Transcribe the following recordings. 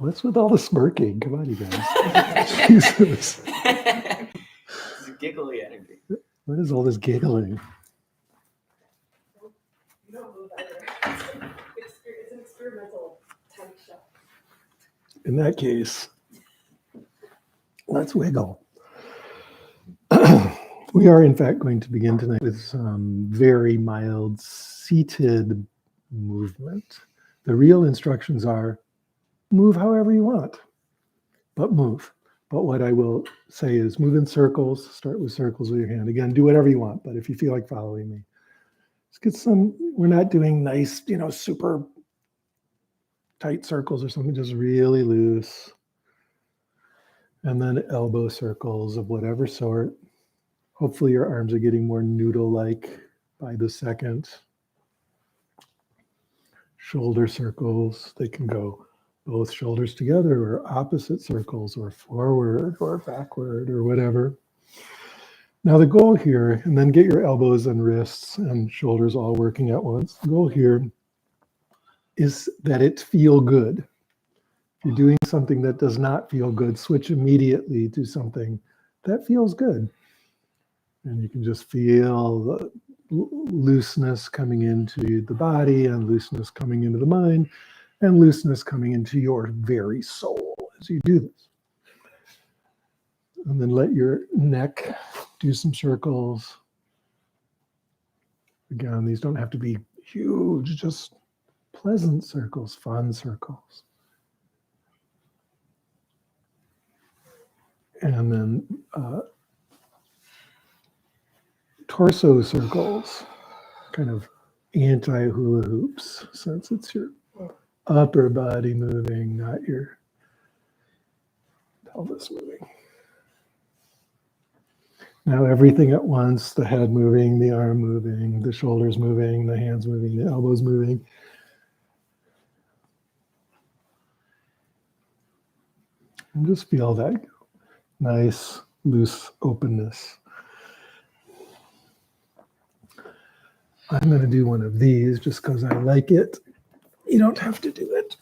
What's with all the smirking? Come on, you guys. Jesus. It's giggly energy. What is all this giggling? You don't move either. It's an experimental type show. In that case, let's wiggle. We are, in fact, going to begin tonight with some very mild seated movement. The real instructions are move however you want, but move. But what I will say is move in circles, start with circles with your hand. Again, do whatever you want, but if you feel like following me, let's get some, we're not doing nice, super tight circles or something, just really loose. And then elbow circles of whatever sort. Hopefully your arms are getting more noodle-like by the second. Shoulder circles, they can go both shoulders together or opposite circles or forward or backward or whatever. Now the goal here, and then get your elbows and wrists and shoulders all working at once. The goal here is that it feel good. If you're doing something that does not feel good, switch immediately to something that feels good. And you can just feel the looseness coming into the body and looseness coming into the mind and looseness coming into your very soul as you do this. And then let your neck do some circles. Again, these don't have to be huge, just pleasant circles, fun circles. And then torso circles, kind of anti-hula hoops, since it's your upper body moving, not your pelvis moving. Now everything at once, the head moving, the arm moving, the shoulders moving, the hands moving, the elbows moving. And just feel that nice, loose openness. I'm going to do one of these just because I like it. You don't have to do it.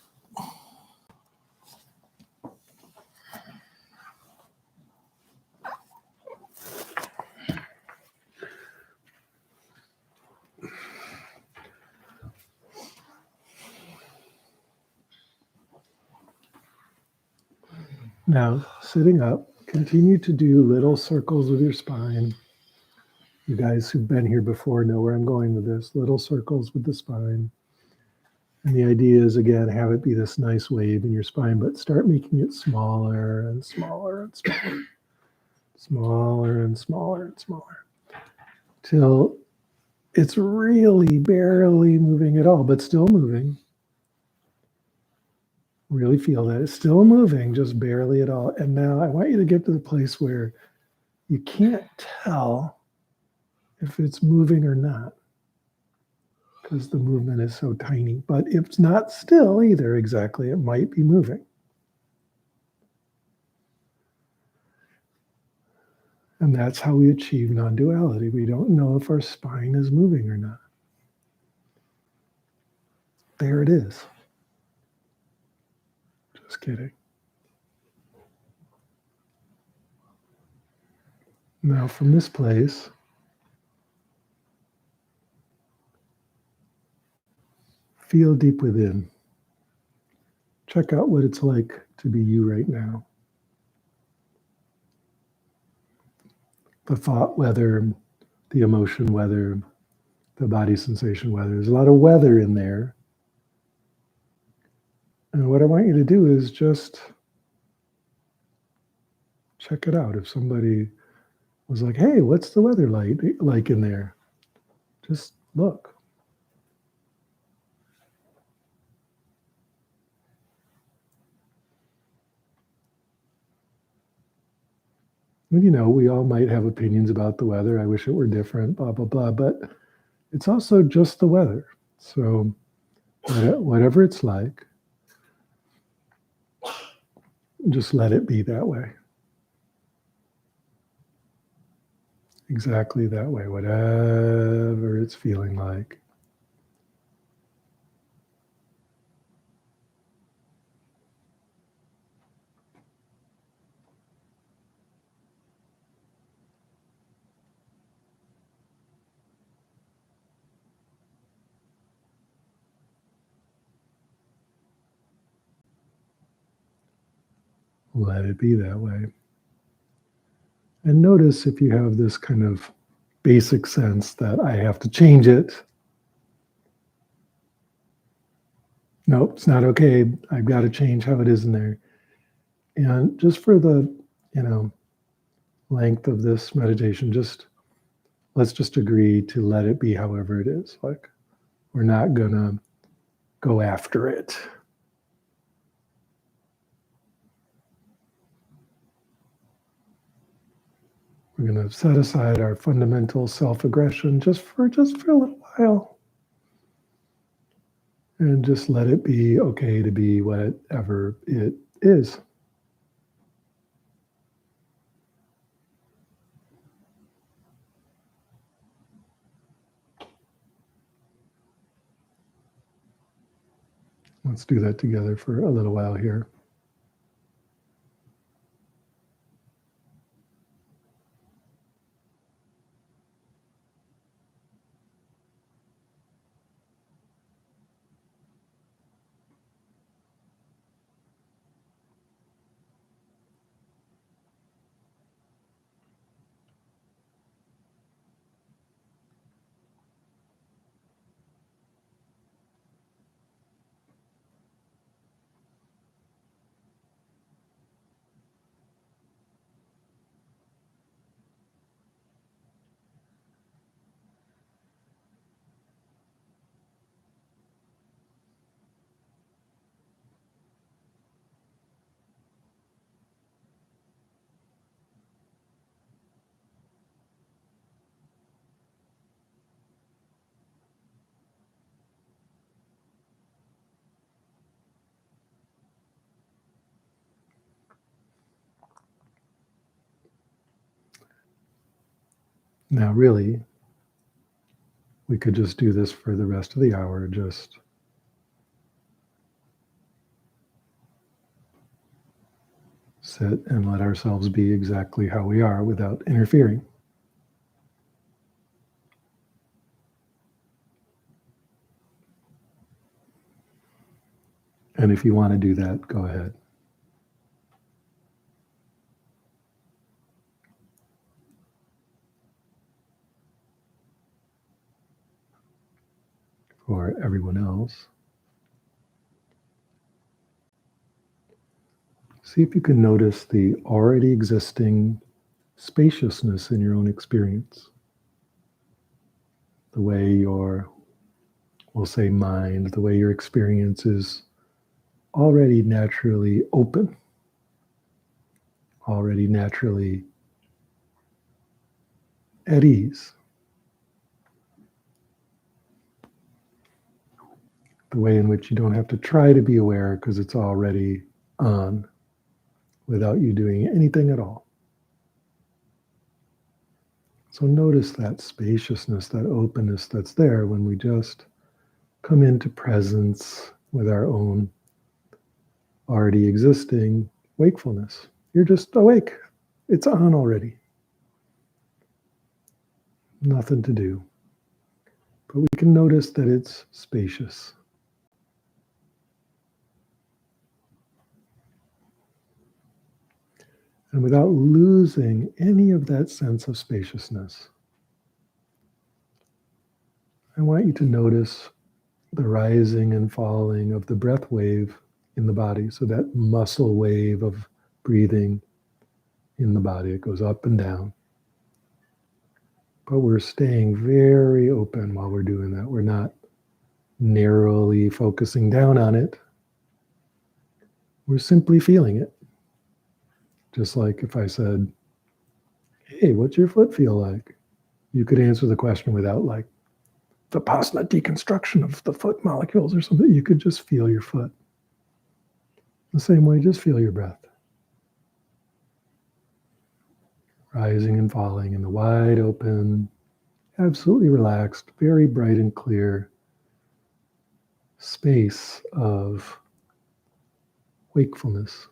Now, sitting up, continue to do little circles with your spine. You guys who've been here before know where I'm going with this. Little circles with the spine. And the idea is, again, have it be this nice wave in your spine, but start making it smaller and smaller and smaller. Smaller and smaller and smaller. Till it's really barely moving at all, but still moving. Really feel that it's still moving, just barely at all. And now I want you to get to the place where you can't tell if it's moving or not, because the movement is so tiny. But it's not still either exactly. It might be moving. And that's how we achieve non-duality. We don't know if our spine is moving or not. There it is. Just kidding. Now from this place, feel deep within. Check out what it's like to be you right now. The thought weather, the emotion weather, the body sensation weather. There's a lot of weather in there. And what I want you to do is just check it out. If somebody was like, hey, what's the weather like in there? Just look. And, we all might have opinions about the weather. I wish it were different, blah, blah, blah. But it's also just the weather. So whatever it's like, just let it be that way. Exactly that way, whatever it's feeling like. Let it be that way. And notice if you have this kind of basic sense that I have to change it. Nope, it's not okay. I've got to change how it is in there. And just for the, length of this meditation, let's just agree to let it be however it is. Like, we're not gonna go after it. We're gonna set aside our fundamental self-aggression just for a little while. And just let it be okay to be whatever it is. Let's do that together for a little while here. Now, really, we could just do this for the rest of the hour, just sit and let ourselves be exactly how we are without interfering. And if you want to do that, go ahead. For everyone else, see if you can notice the already existing spaciousness in your own experience. The way we'll say mind, the way your experience is already naturally open, already naturally at ease. The way in which you don't have to try to be aware because it's already on without you doing anything at all. So notice that spaciousness, that openness that's there when we just come into presence with our own already existing wakefulness. You're just awake. It's on already. Nothing to do. But we can notice that it's spacious. And without losing any of that sense of spaciousness, I want you to notice the rising and falling of the breath wave in the body. So that muscle wave of breathing in the body, it goes up and down. But we're staying very open while we're doing that. We're not narrowly focusing down on it. We're simply feeling it. Just like if I said, hey, what's your foot feel like? You could answer the question without like Vipashyana deconstruction of the foot molecules or something. You could just feel your foot. The same way, just feel your breath. Rising and falling in the wide open, absolutely relaxed, very bright and clear space of wakefulness.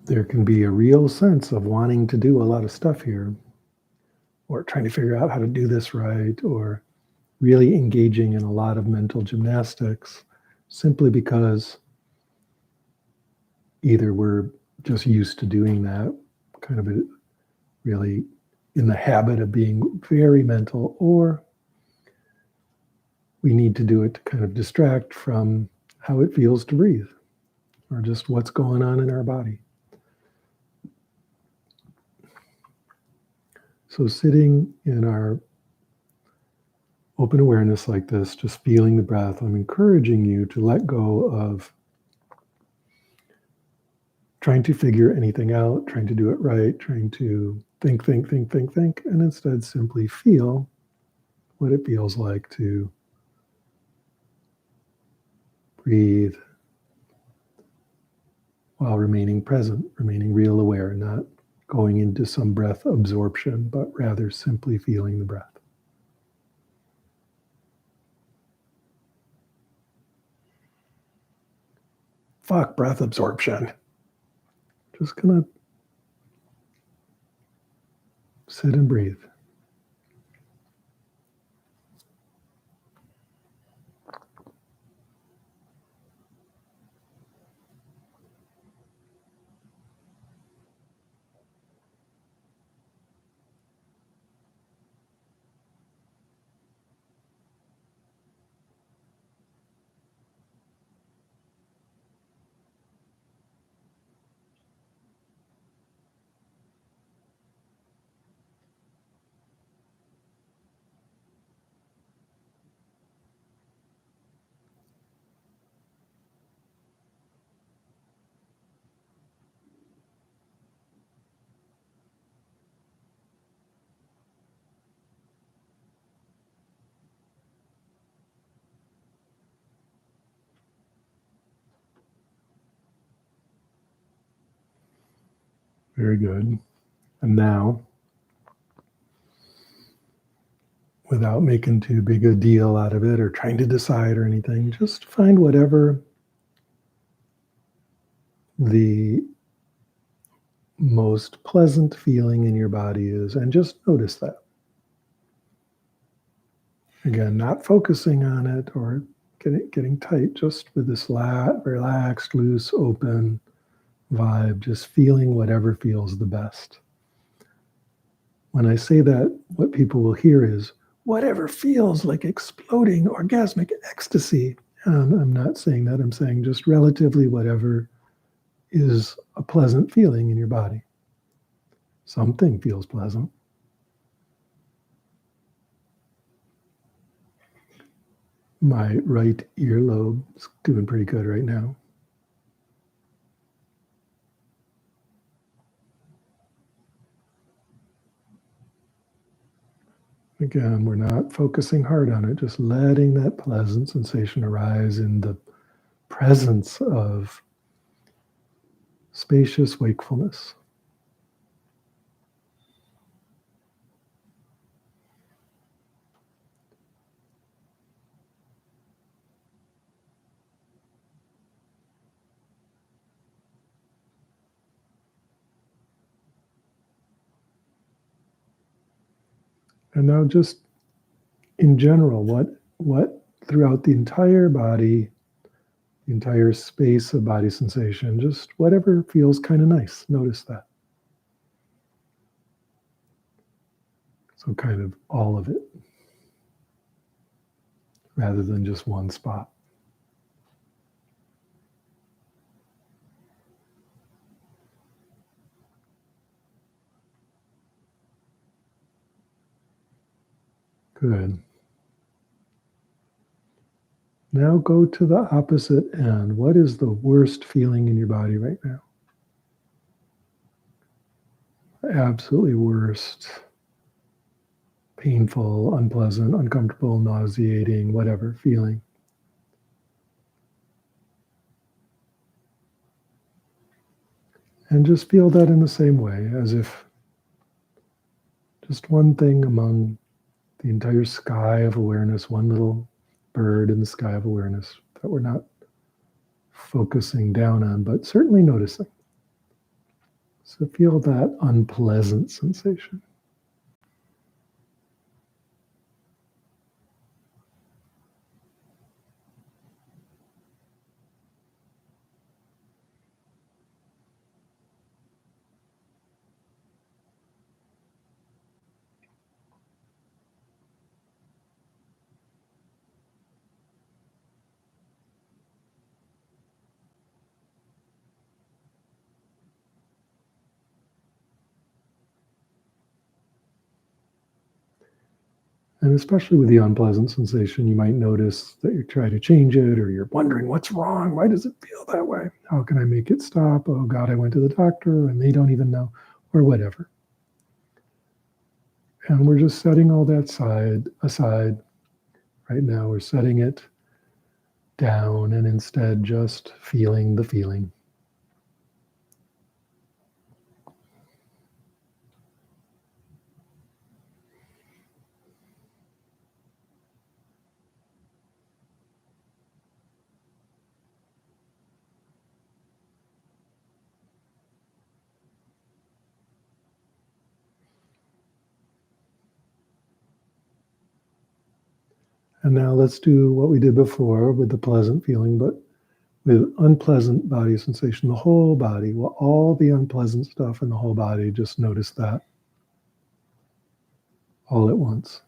there can be a real sense of wanting to do a lot of stuff here, or trying to figure out how to do this right, or really engaging in a lot of mental gymnastics, simply because either we're just used to doing that, kind of really in the habit of being very mental, or we need to do it to kind of distract from how it feels to breathe, or just what's going on in our body. So sitting in our open awareness like this, just feeling the breath, I'm encouraging you to let go of trying to figure anything out, trying to do it right, trying to think, and instead simply feel what it feels like to breathe while remaining present, remaining real aware, not going into some breath absorption, but rather simply feeling the breath. Fuck breath absorption. Just gonna sit and breathe. Very good. And now, without making too big a deal out of it or trying to decide or anything, just find whatever the most pleasant feeling in your body is, and just notice that. Again, not focusing on it or getting tight, just with this relaxed, loose, open vibe, just feeling whatever feels the best. When I say that, what people will hear is whatever feels like exploding orgasmic ecstasy. And I'm not saying that, I'm saying just relatively whatever is a pleasant feeling in your body. Something feels pleasant. My right earlobe is doing pretty good right now. Again, we're not focusing hard on it, just letting that pleasant sensation arise in the presence of spacious wakefulness. And now just in general, what throughout the entire body, the entire space of body sensation, just whatever feels kind of nice, notice that. So kind of all of it, rather than just one spot. Good. Now go to the opposite end. What is the worst feeling in your body right now? Absolutely worst. Painful, unpleasant, uncomfortable, nauseating, whatever feeling. And just feel that in the same way, as if just one thing among the entire sky of awareness, one little bird in the sky of awareness that we're not focusing down on, but certainly noticing. So feel that unpleasant sensation. And especially with the unpleasant sensation, you might notice that you try to change it, or you're wondering what's wrong? Why does it feel that way? How can I make it stop? Oh God, I went to the doctor and they don't even know, or whatever. And we're just setting all that aside right now. We're setting it down and instead just feeling the feeling. And now let's do what we did before with the pleasant feeling, but with unpleasant body sensation, the whole body, well, all the unpleasant stuff in the whole body, just notice that all at once.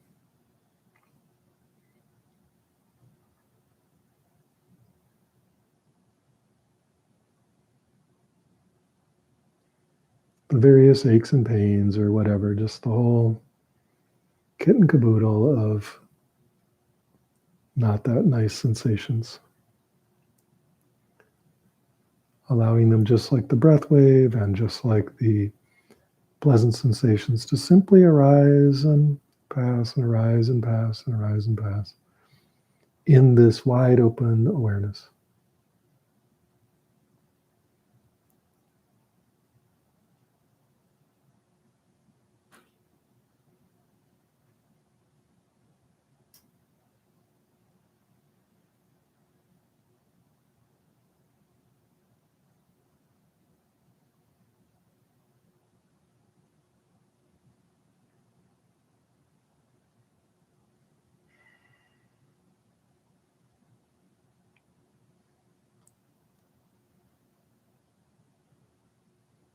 The various aches and pains or whatever, just the whole kit and caboodle of not that nice sensations. Allowing them, just like the breath wave and just like the pleasant sensations, to simply arise and pass and arise and pass and arise and pass in this wide open awareness.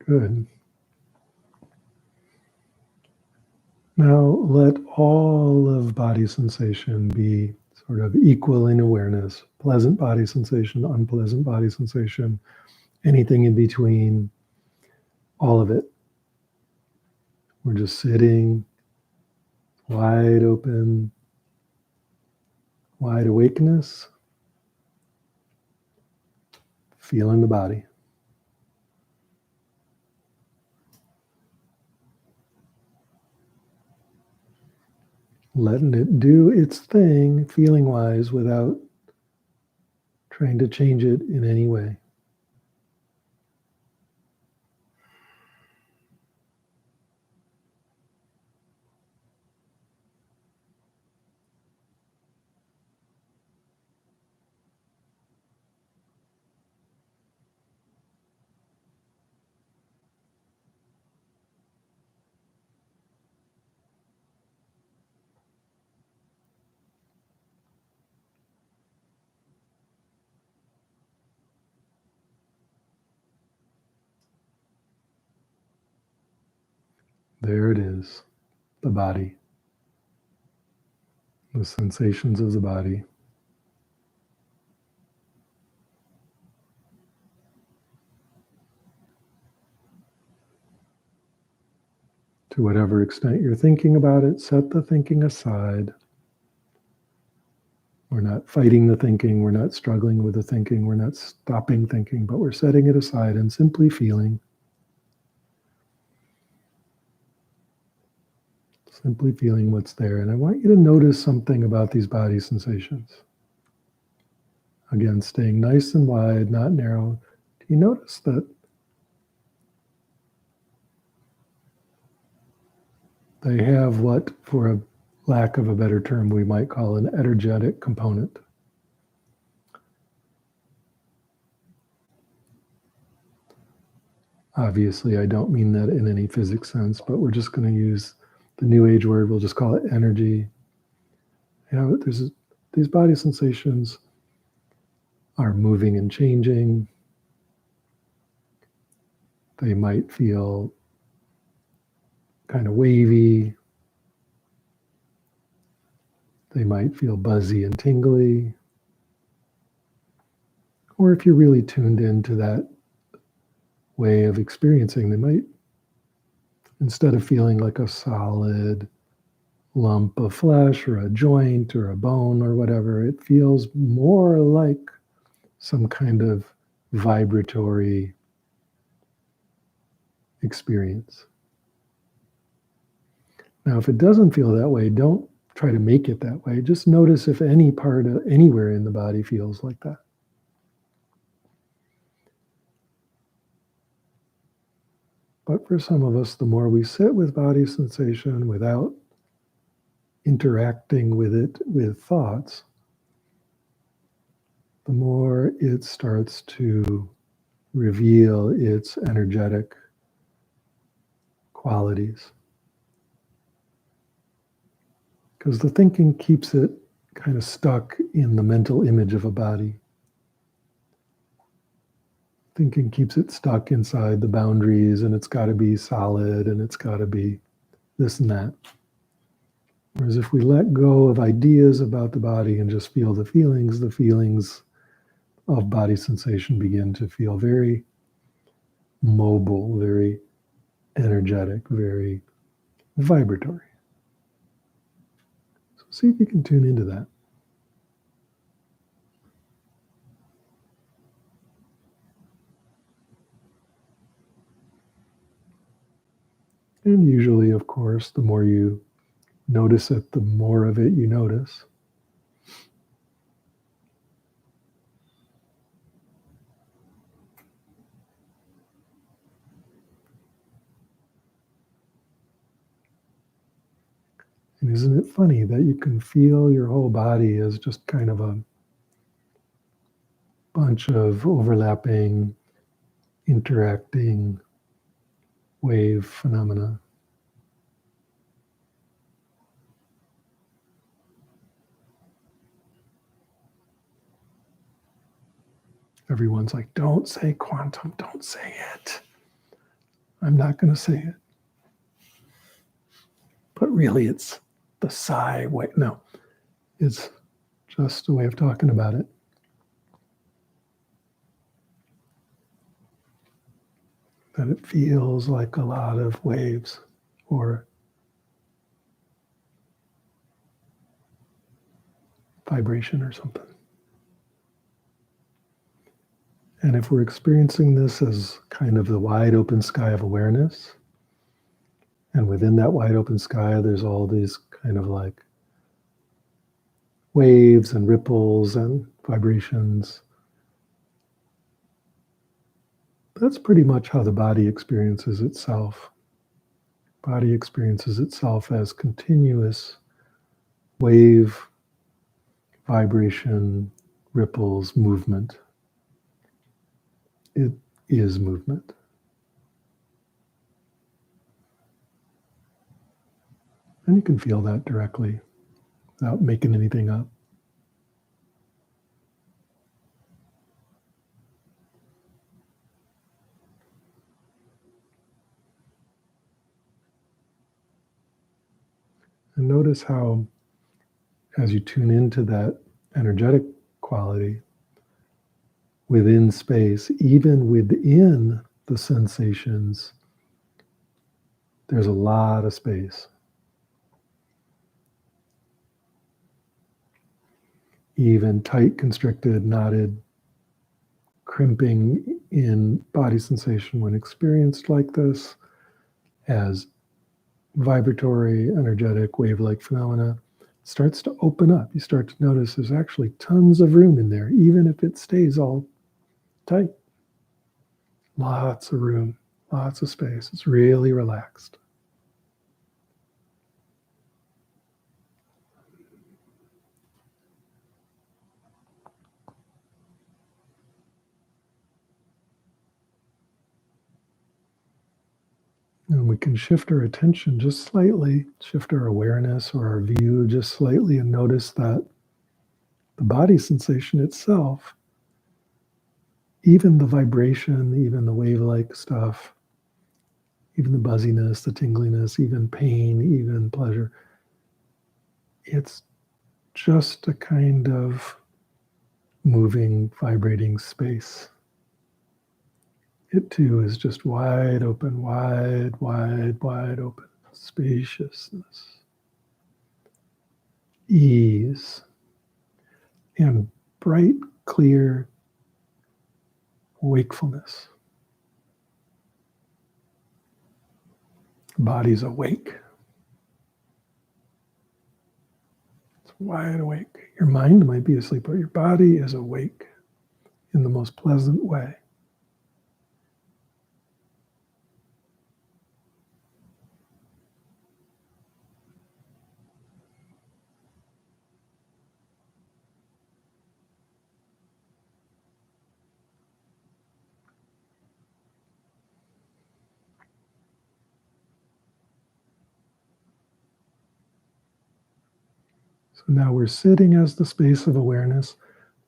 Good. Now let all of body sensation be sort of equal in awareness. Pleasant body sensation, unpleasant body sensation, anything in between, all of it. We're just sitting wide open, wide awakeness, feeling the body. Letting it do its thing, feeling wise, without trying to change it in any way. There it is, the body, the sensations of the body. To whatever extent you're thinking about it, set the thinking aside. We're not fighting the thinking, we're not struggling with the thinking, we're not stopping thinking, but we're setting it aside and simply feeling. Simply feeling what's there. And I want you to notice something about these body sensations. Again, staying nice and wide, not narrow. Do you notice that they have what, for a lack of a better term, we might call an energetic component? Obviously, I don't mean that in any physics sense, but we're just going to use the New Age word. We'll just call it energy. These body sensations are moving and changing. They might feel kind of wavy. They might feel buzzy and tingly. Or if you're really tuned into that way of experiencing, they might, instead of feeling like a solid lump of flesh or a joint or a bone or whatever, it feels more like some kind of vibratory experience. Now, if it doesn't feel that way, don't try to make it that way. Just notice if any part of anywhere in the body feels like that. But for some of us, the more we sit with body sensation without interacting with it with thoughts, the more it starts to reveal its energetic qualities. Because the thinking keeps it kind of stuck in the mental image of a body. Thinking keeps it stuck inside the boundaries, and it's got to be solid, and it's got to be this and that. Whereas if we let go of ideas about the body and just feel the feelings of body sensation begin to feel very mobile, very energetic, very vibratory. So see if you can tune into that. And usually, of course, the more you notice it, the more of it you notice. And isn't it funny that you can feel your whole body as just kind of a bunch of overlapping, interacting wave phenomena? Everyone's like, don't say quantum, don't say it. I'm not going to say it. But really, it's the psi way. No, it's just a way of talking about it. That it feels like a lot of waves or vibration or something. And if we're experiencing this as kind of the wide open sky of awareness, and within that wide open sky, there's all these kind of like waves and ripples and vibrations. That's pretty much how the body experiences itself. Body experiences itself as continuous wave, vibration, ripples, movement. It is movement. And you can feel that directly without making anything up. And notice how, as you tune into that energetic quality within space, even within the sensations, there's a lot of space. Even tight, constricted, knotted, crimping in body sensation when experienced like this as vibratory, energetic, wave-like phenomena starts to open up. You start to notice there's actually tons of room in there, even if it stays all tight. Lots of room, lots of space. It's really relaxed. And we can shift our attention just slightly, shift our awareness or our view just slightly, and notice that the body sensation itself, even the vibration, even the wave-like stuff, even the buzziness, the tingliness, even pain, even pleasure, it's just a kind of moving, vibrating space. It too is just wide open, wide, wide, wide open. Spaciousness, ease, and bright, clear wakefulness. Body's awake. It's wide awake. Your mind might be asleep, but your body is awake in the most pleasant way. So now we're sitting as the space of awareness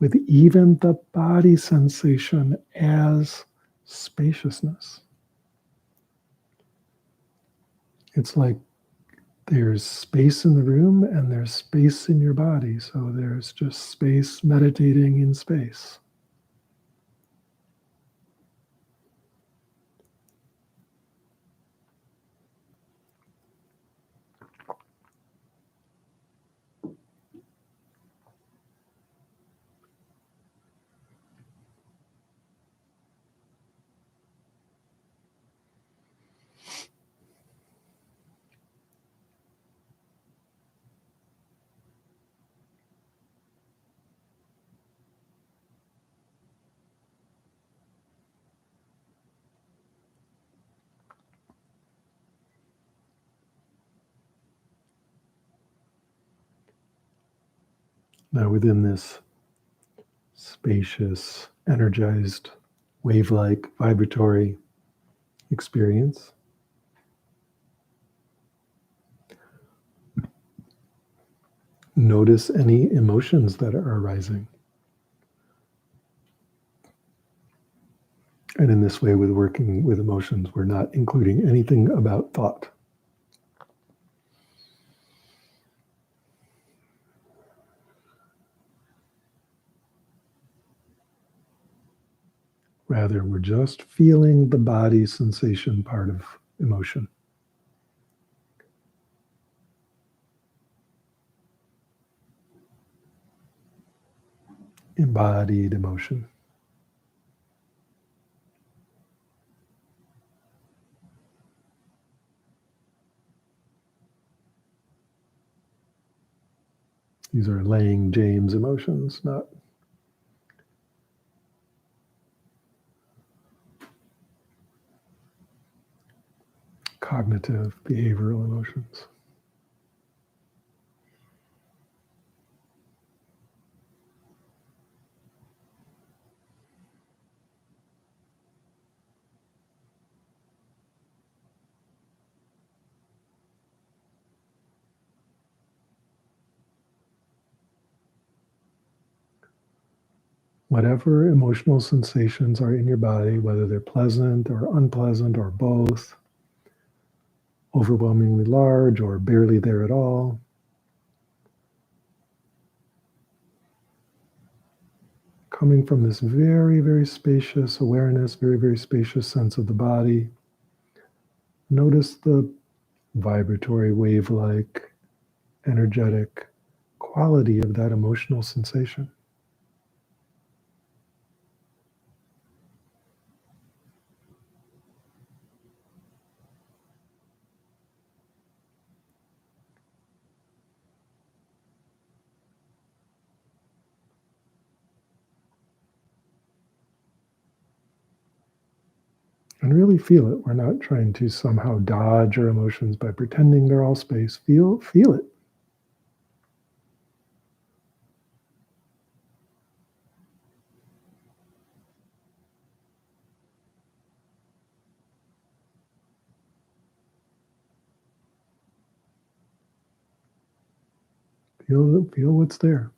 with even the body sensation as spaciousness. It's like there's space in the room and there's space in your body. So there's just space meditating in space. Now within this spacious, energized, wave-like, vibratory experience, notice any emotions that are arising. And in this way, with working with emotions, we're not including anything about thought. Rather, we're just feeling the body sensation part of emotion. Embodied emotion. These are Lang James emotions, not cognitive behavioral emotions. Whatever emotional sensations are in your body, whether they're pleasant or unpleasant or both, overwhelmingly large or barely there at all, coming from this very, very spacious awareness, very, very spacious sense of the body, notice the vibratory, wave-like, energetic quality of that emotional sensation. And really feel it. We're not trying to somehow dodge our emotions by pretending they're all space. Feel it. Feel what's there,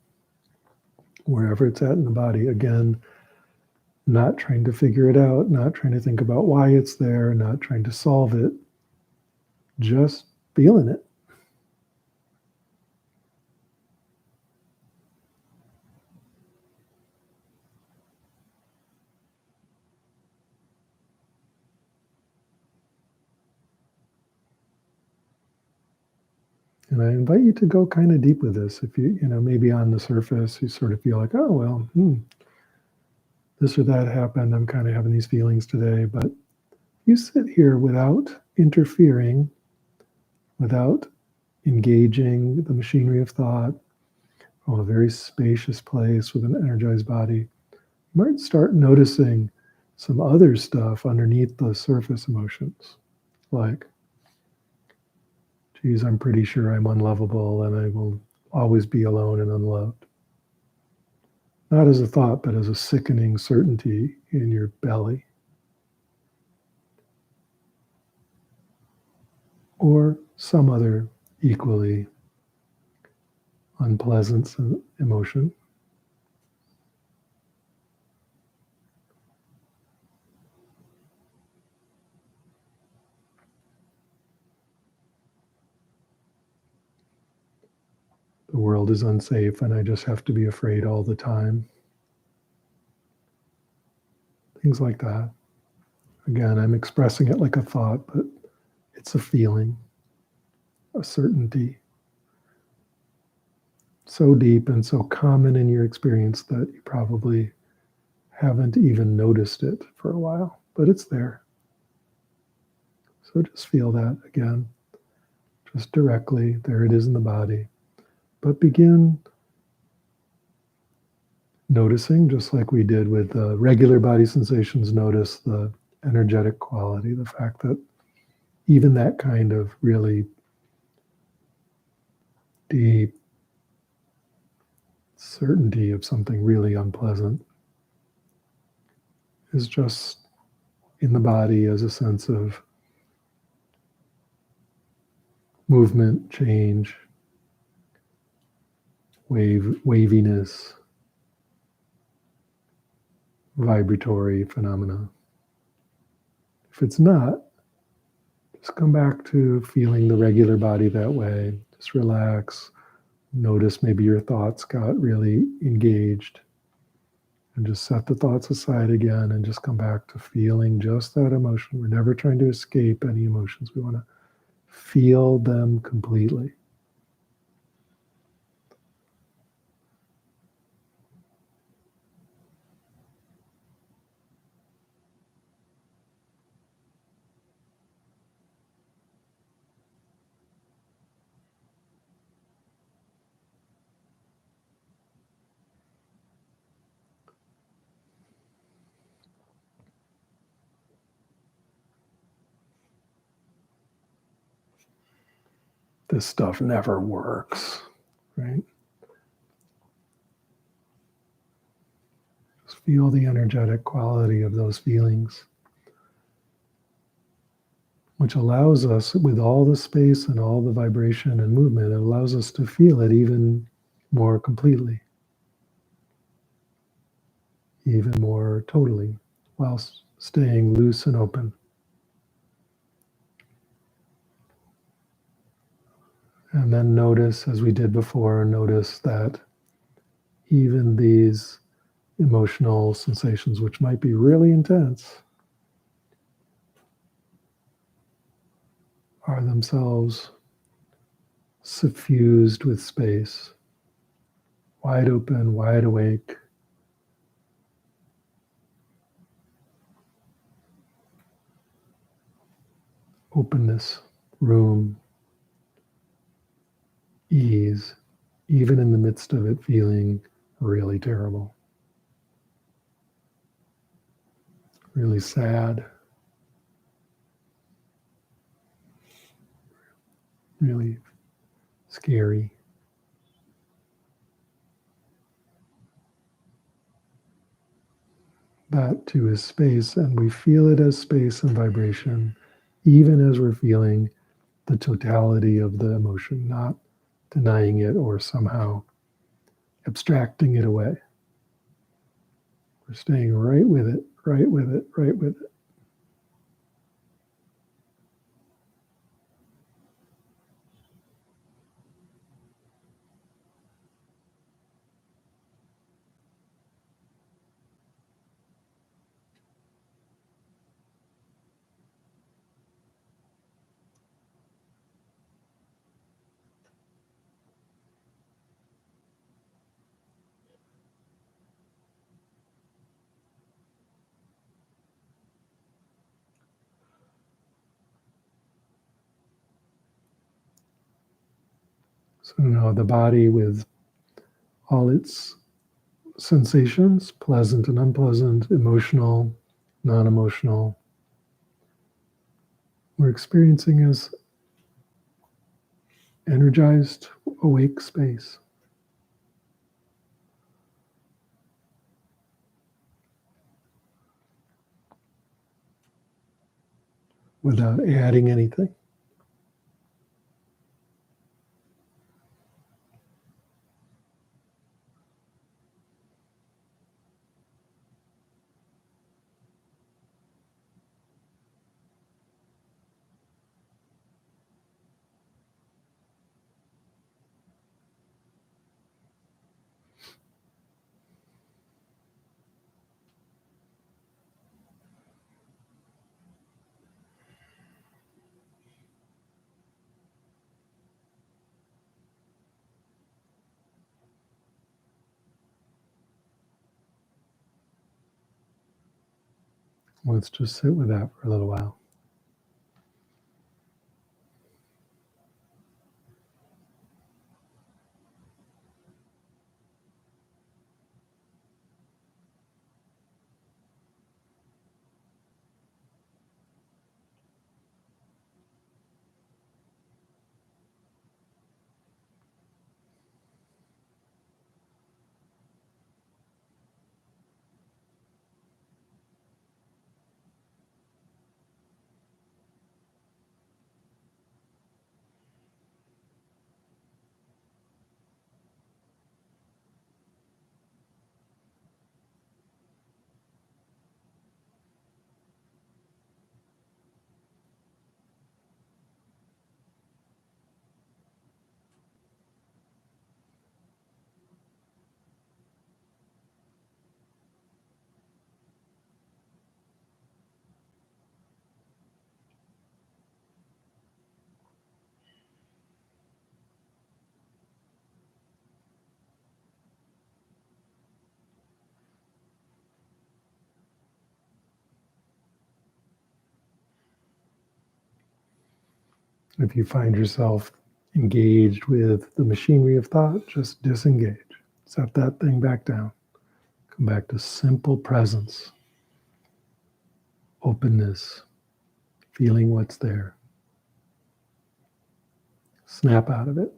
wherever it's at in the body. Again, not trying to figure it out, not trying to think about why it's there, not trying to solve it, just feeling it. And I invite you to go kind of deep with this. If maybe on the surface, you sort of feel like, oh, well, this or that happened. I'm kind of having these feelings today. But you sit here without interfering, without engaging the machinery of thought, from a very spacious place with an energized body. You might start noticing some other stuff underneath the surface emotions, like, geez, I'm pretty sure I'm unlovable and I will always be alone and unloved. Not as a thought, but as a sickening certainty in your belly. Or some other equally unpleasant emotion. The world is unsafe and I just have to be afraid all the time. Things like that. Again, I'm expressing it like a thought, but it's a feeling, a certainty. So deep and so common in your experience that you probably haven't even noticed it for a while, but it's there. So just feel that again, just directly. There it is in the body. But begin noticing, just like we did with the regular body sensations, notice the energetic quality, the fact that even that kind of really deep certainty of something really unpleasant is just in the body as a sense of movement, change, waviness, vibratory phenomena. If it's not, just come back to feeling the regular body that way. Just relax. Notice maybe your thoughts got really engaged. And just set the thoughts aside again and just come back to feeling just that emotion. We're never trying to escape any emotions. We want to feel them completely. This stuff never works, right? Just feel the energetic quality of those feelings, which allows us, with all the space and all the vibration and movement, it allows us to feel it even more completely, even more totally, whilst staying loose and open. And then notice, as we did before, notice that even these emotional sensations, which might be really intense, are themselves suffused with space, wide open, wide awake. Openness, room, ease, even in the midst of it feeling really terrible, really sad, really scary. That too is space, and we feel it as space and vibration, even as we're feeling the totality of the emotion, not denying it or somehow abstracting it away. We're staying right with it, right with it, right with it. So now the body with all its sensations, pleasant and unpleasant, emotional, non-emotional, we're experiencing as energized, awake space. Without adding anything. Let's just sit with that for a little while. If you find yourself engaged with the machinery of thought, just disengage. Set that thing back down. Come back to simple presence, openness, feeling what's there. Snap out of it.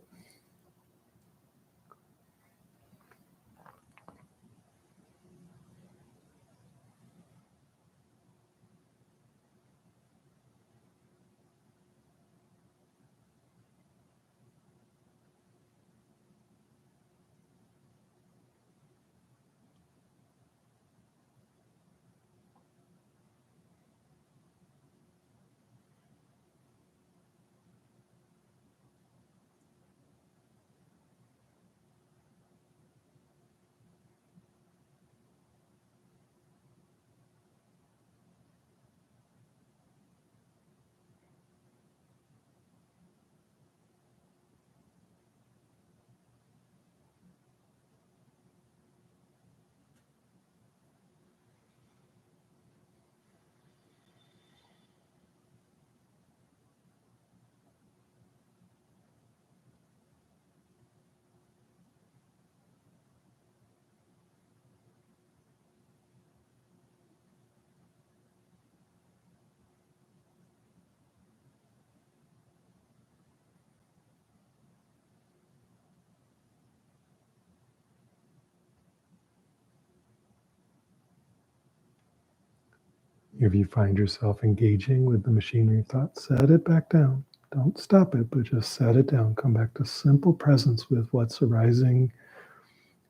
If you find yourself engaging with the machinery of thought, set it back down. Don't stop it, but just set it down. Come back to simple presence with what's arising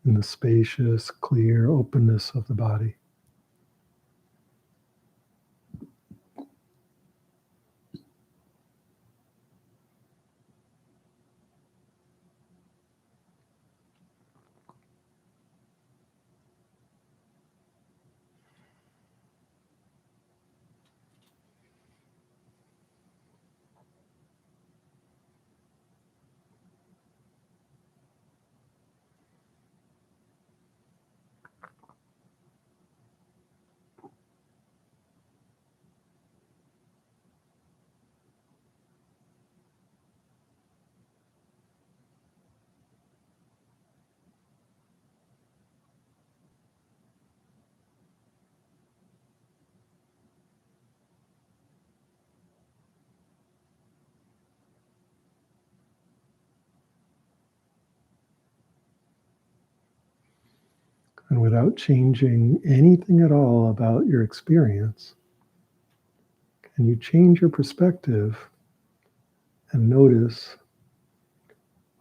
in the spacious, clear openness of the body. And without changing anything at all about your experience, can you change your perspective and notice,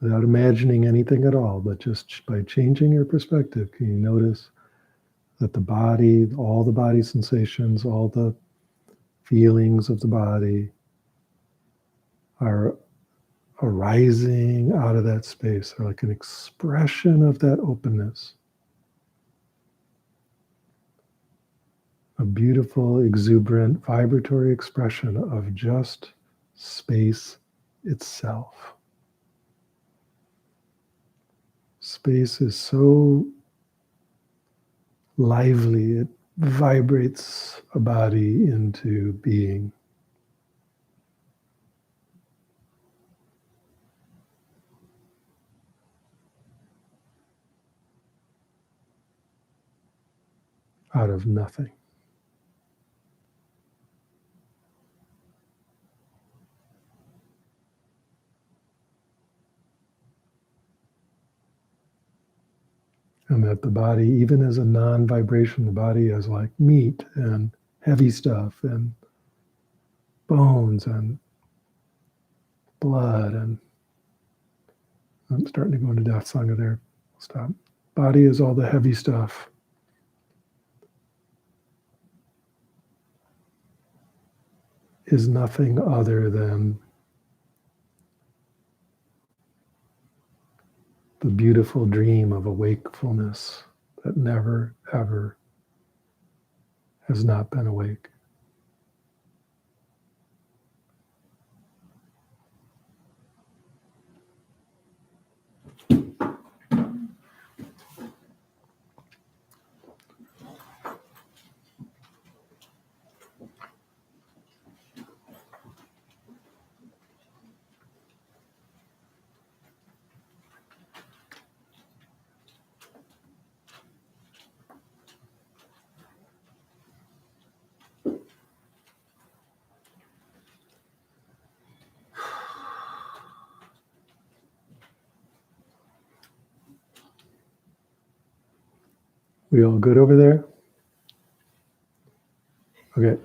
without imagining anything at all, but just by changing your perspective, can you notice that the body, all the body sensations, all the feelings of the body are arising out of that space? They're like an expression of that openness. A beautiful, exuberant, vibratory expression of just space itself. Space is so lively, it vibrates a body into being. Out of nothing. And that the body, even as a non-vibration, the body is like meat and heavy stuff and bones and blood, and I'm starting to go into Death Sangha there. Stop. Body is all the heavy stuff. Is nothing other than the beautiful dream of a wakefulness that never, ever has not been awake. We all good over there? Okay.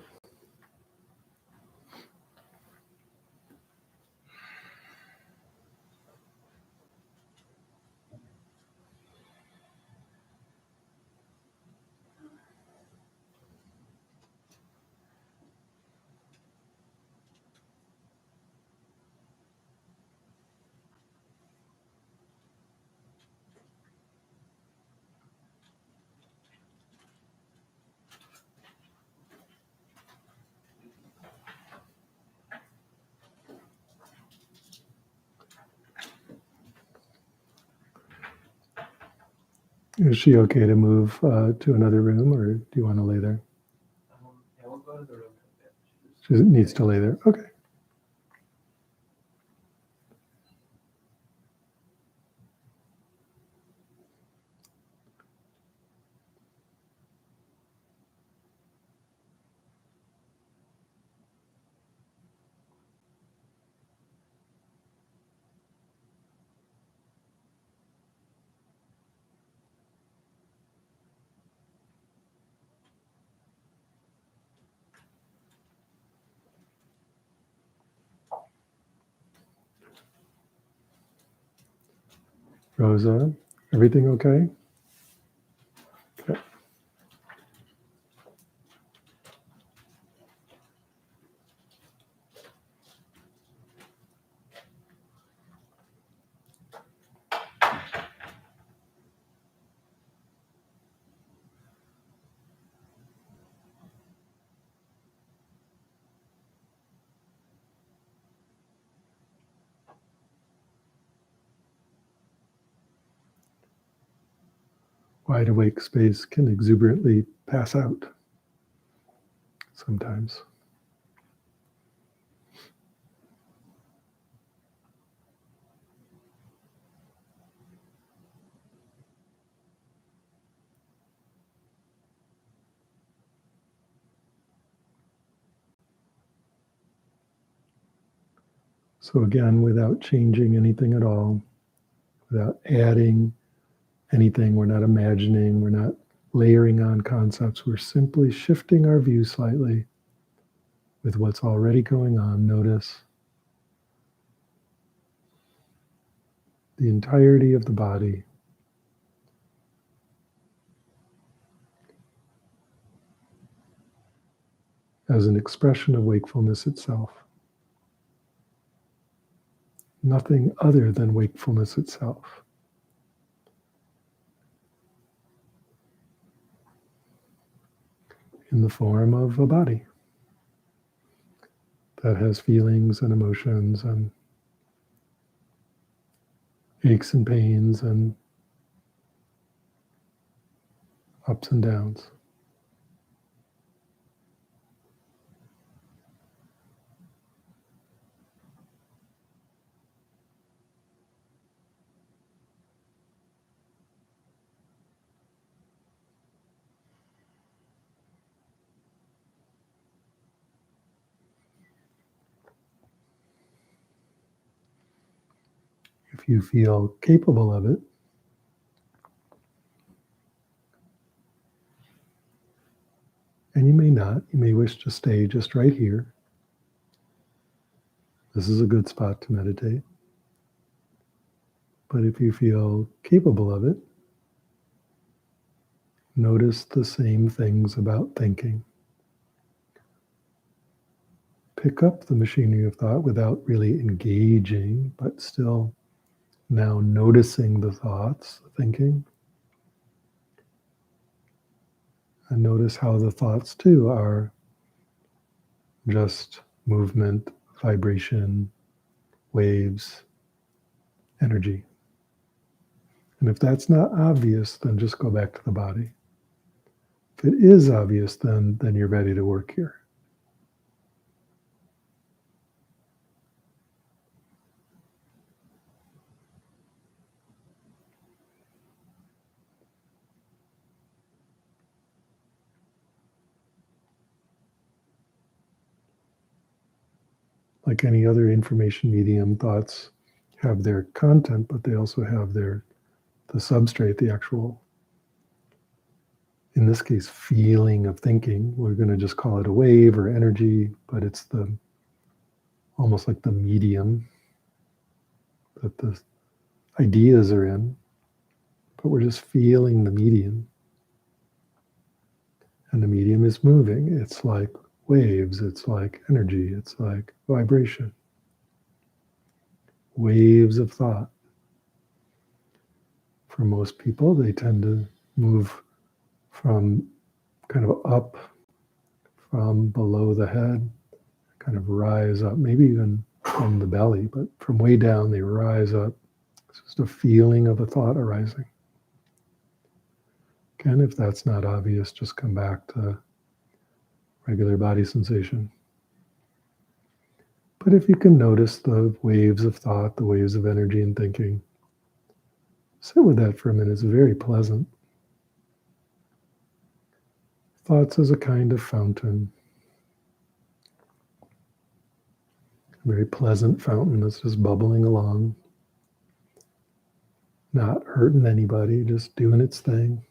Is she okay to move to another room, or do you want to lay there? Yeah, we'll go to the room. She needs to lay there. Okay. Rosa, everything okay? Okay. Wide awake space can exuberantly pass out sometimes. So again, without changing anything at all, without adding anything, we're not imagining, we're not layering on concepts, we're simply shifting our view slightly with what's already going on. Notice the entirety of the body as an expression of wakefulness itself. Nothing other than wakefulness itself. In the form of a body that has feelings and emotions and aches and pains and ups and downs. If you feel capable of it, and you may not, you may wish to stay just right here. This is a good spot to meditate. But if you feel capable of it, notice the same things about thinking. Pick up the machinery of thought without really engaging, but still now noticing the thoughts, the thinking. And notice how the thoughts too are just movement, vibration, waves, energy. And if that's not obvious, then just go back to the body. If it is obvious, then you're ready to work here. Like any other information medium, thoughts have their content, but they also have the substrate, the actual, in this case, feeling of thinking. We're going to just call it a wave or energy, but it's almost like the medium that the ideas are in, but we're just feeling the medium. And the medium is moving. It's like waves, it's like energy, it's like vibration. Waves of thought. For most people, they tend to move from kind of up, from below the head, kind of rise up, maybe even from the belly, but from way down, they rise up. It's just a feeling of a thought arising. Again, if that's not obvious, just come back to regular body sensation. But if you can notice the waves of thought, the waves of energy and thinking, sit with that for a minute. It's very pleasant. Thoughts as a kind of fountain. A very pleasant fountain that's just bubbling along. Not hurting anybody, just doing its thing.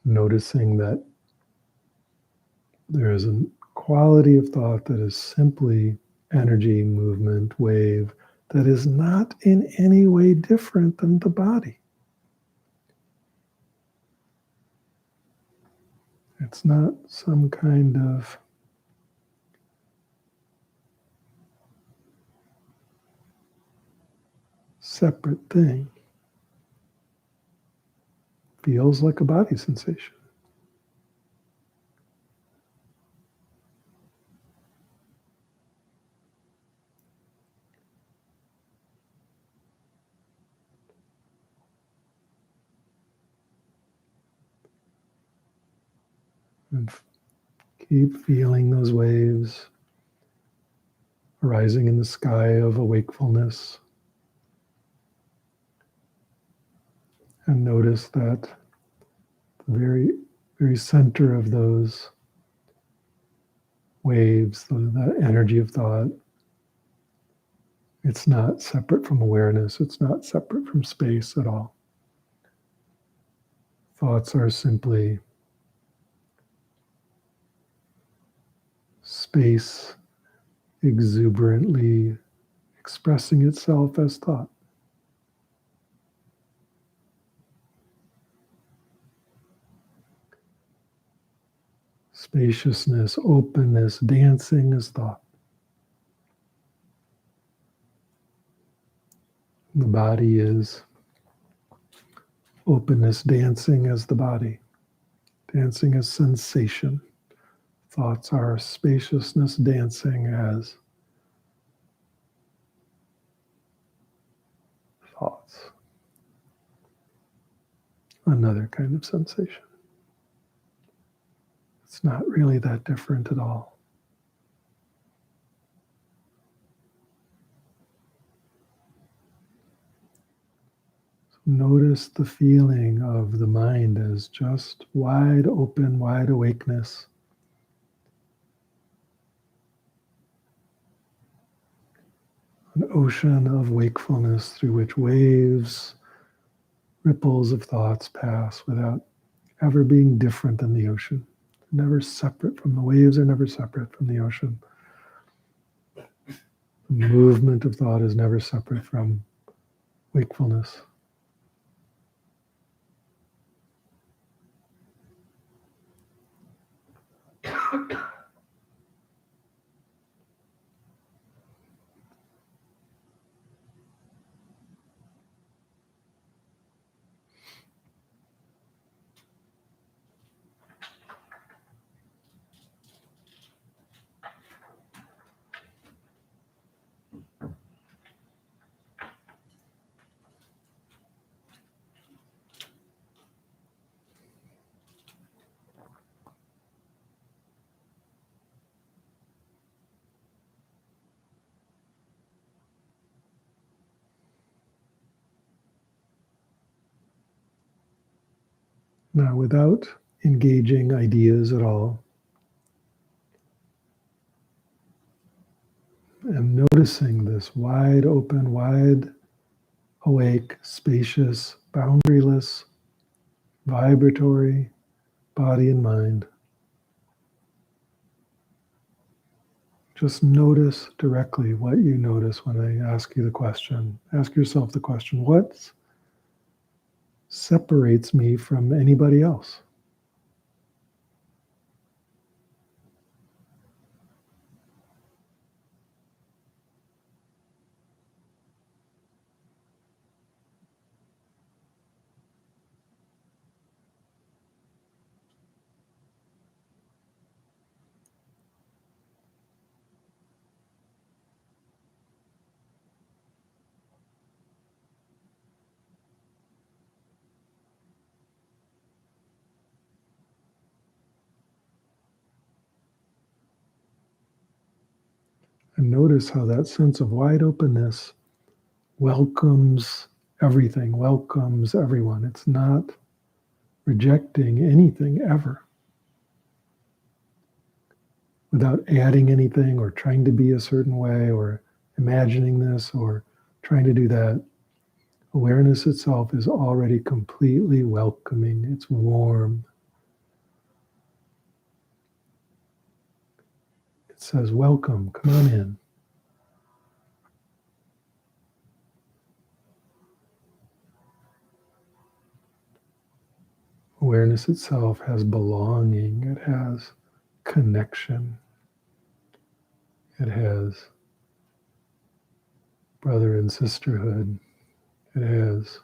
Noticing that there is a quality of thought that is simply energy, movement, wave, that is not in any way different than the body. It's not some kind of separate thing. Feels like a body sensation. And keep feeling those waves arising in the sky of a wakefulness. And notice that the very, very center of those waves, the energy of thought, it's not separate from awareness. It's not separate from space at all. Thoughts are simply space exuberantly expressing itself as thought. Spaciousness, openness, dancing as thought. The body is openness, dancing as the body, dancing as sensation. Thoughts are spaciousness, dancing as thoughts. Another kind of sensation. It's not really that different at all. So notice the feeling of the mind as just wide open, wide awakeness. An ocean of wakefulness through which waves, ripples of thoughts pass without ever being different than the ocean. Never separate from the waves, are never separate from the ocean. The movement of thought is never separate from wakefulness. Now, without engaging ideas at all, and noticing this wide open, wide awake, spacious, boundaryless, vibratory body and mind, just notice directly what you notice when I ask you the question. Ask yourself the question, what separates me from anybody else? And notice how that sense of wide openness welcomes everything, welcomes everyone. It's not rejecting anything ever without adding anything or trying to be a certain way or imagining this or trying to do that. Awareness itself is already completely welcoming. It's warm. It says, welcome, come on in. Awareness itself has belonging, it has connection, it has brother and sisterhood, it has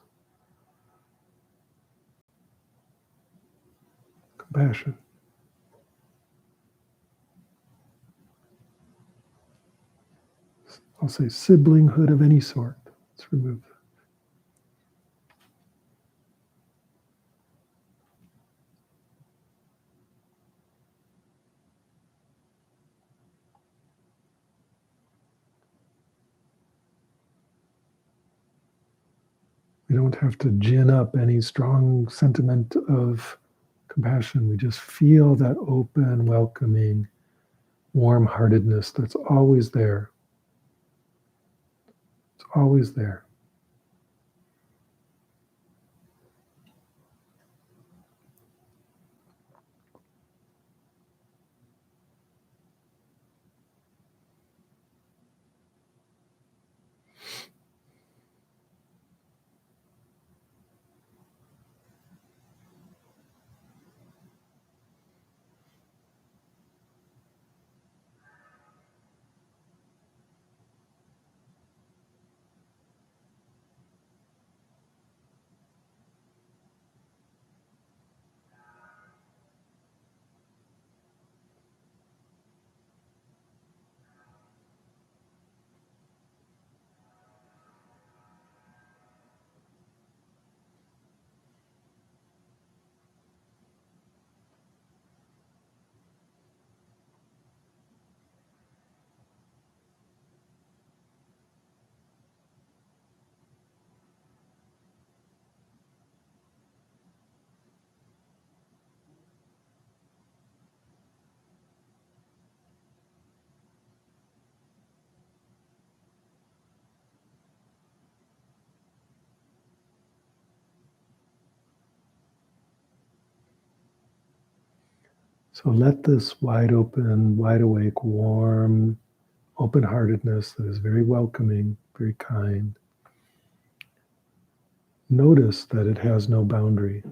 compassion. I'll say siblinghood of any sort. Let's remove that. We don't have to gin up any strong sentiment of compassion. We just feel that open, welcoming, warm-heartedness that's always there. It's always there. So let this wide open, wide awake, warm, open-heartedness that is very welcoming, very kind. Notice that it has no boundary.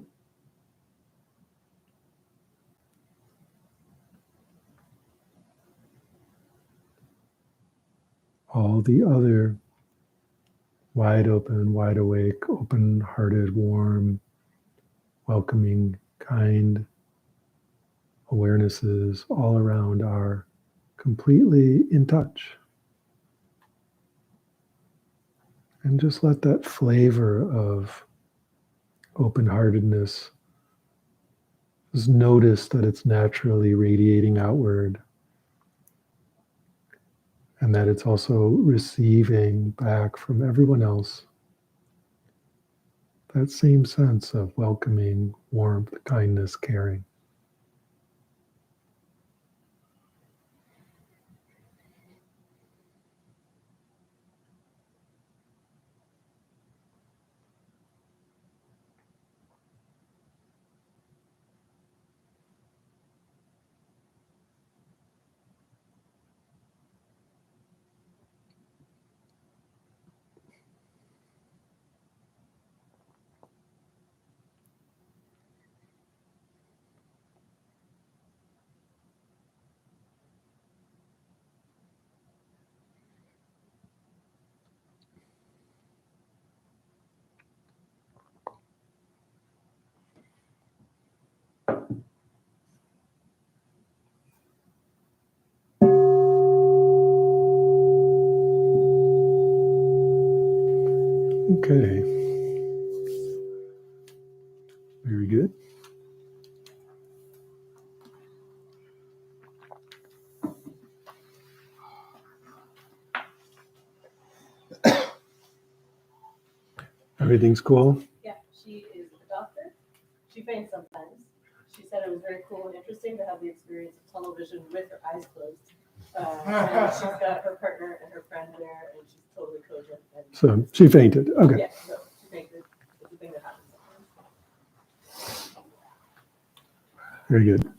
All the other wide open, wide awake, open-hearted, warm, welcoming, kind awarenesses all around are completely in touch. And just let that flavor of open-heartedness, just notice that it's naturally radiating outward and that it's also receiving back from everyone else that same sense of welcoming, warmth, kindness, caring. Okay. Very good. Everything's cool? Yeah, she is a doctor. She faints sometimes. She said it was very cool and interesting to have the experience of tunnel vision with her eyes closed. And she's got her partner and her friend there, and she's totally cogent. And So she fainted. Okay. yeah, no, she fainted. It's a thing that happens sometimes. Very good.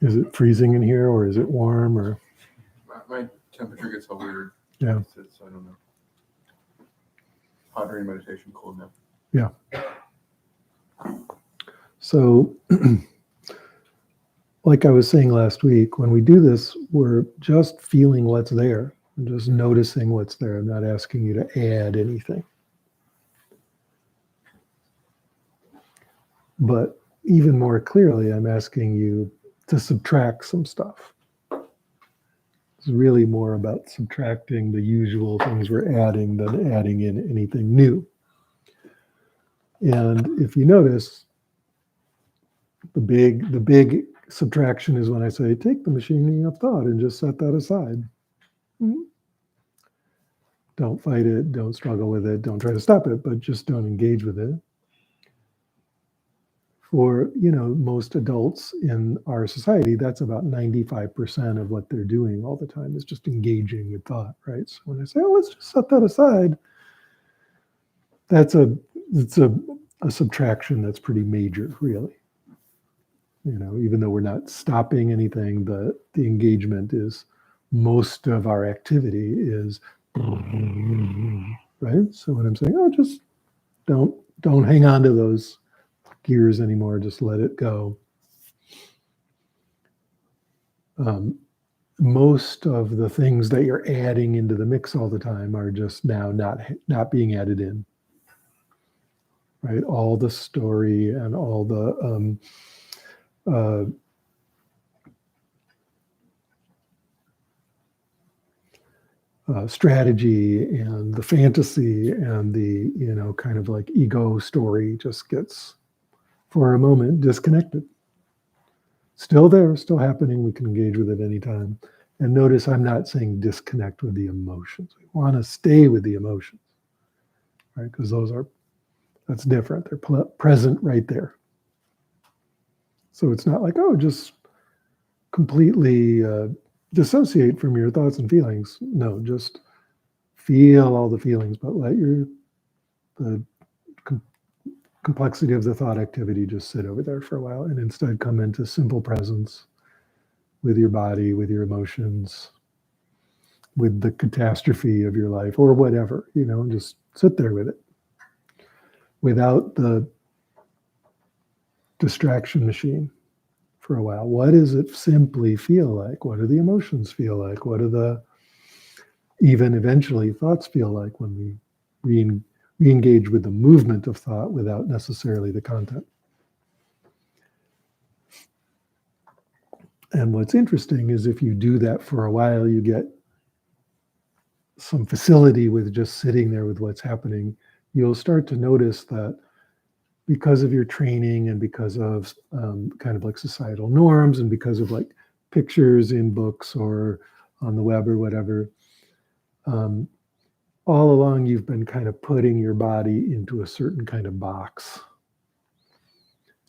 Is it freezing in here, or is it warm, or My temperature gets all weird. Yeah. So I don't know. Hot during meditation, cold now. so? Like I was saying last week, when we do this, we're just feeling what's there. I'm just noticing what's there. I'm not asking you to add anything. But even more clearly, I'm asking you to subtract some stuff. It's really more about subtracting the usual things we're adding than adding in anything new. And if you notice, the big subtraction is when I say, take the machinery of thought and just set that aside. Don't fight it, don't struggle with it, don't try to stop it, but just don't engage with it. For, most adults in our society, that's about 95% of what they're doing all the time is just engaging with thought, right? So when I say, let's just set that aside, it's a subtraction that's pretty major, really. Even though we're not stopping anything, the engagement is, most of our activity is, right? So when I'm saying, just don't hang on to those gears anymore, just let it go. Most of the things that you're adding into the mix all the time are just now not being added in, right? All the story and all the strategy and the fantasy and the kind of like ego story just gets, for a moment, disconnected. Still there, still happening. We can engage with it anytime. And notice I'm not saying disconnect with the emotions. We want to stay with the emotions, right? Because that's different. They're present right there. So it's not like, just completely dissociate from your thoughts and feelings. No, just feel all the feelings, but let the complexity of the thought activity just sit over there for a while, and instead come into simple presence with your body, with your emotions, with the catastrophe of your life or whatever, and just sit there with it without the distraction machine for a while. What does it simply feel like? What do the emotions feel like? What do the even eventually thoughts feel like when we re-engage with the movement of thought without necessarily the content? And what's interesting is if you do that for a while, you get some facility with just sitting there with what's happening. You'll start to notice that because of your training and because of kind of like societal norms and because of like pictures in books or on the web or whatever, all along you've been kind of putting your body into a certain kind of box.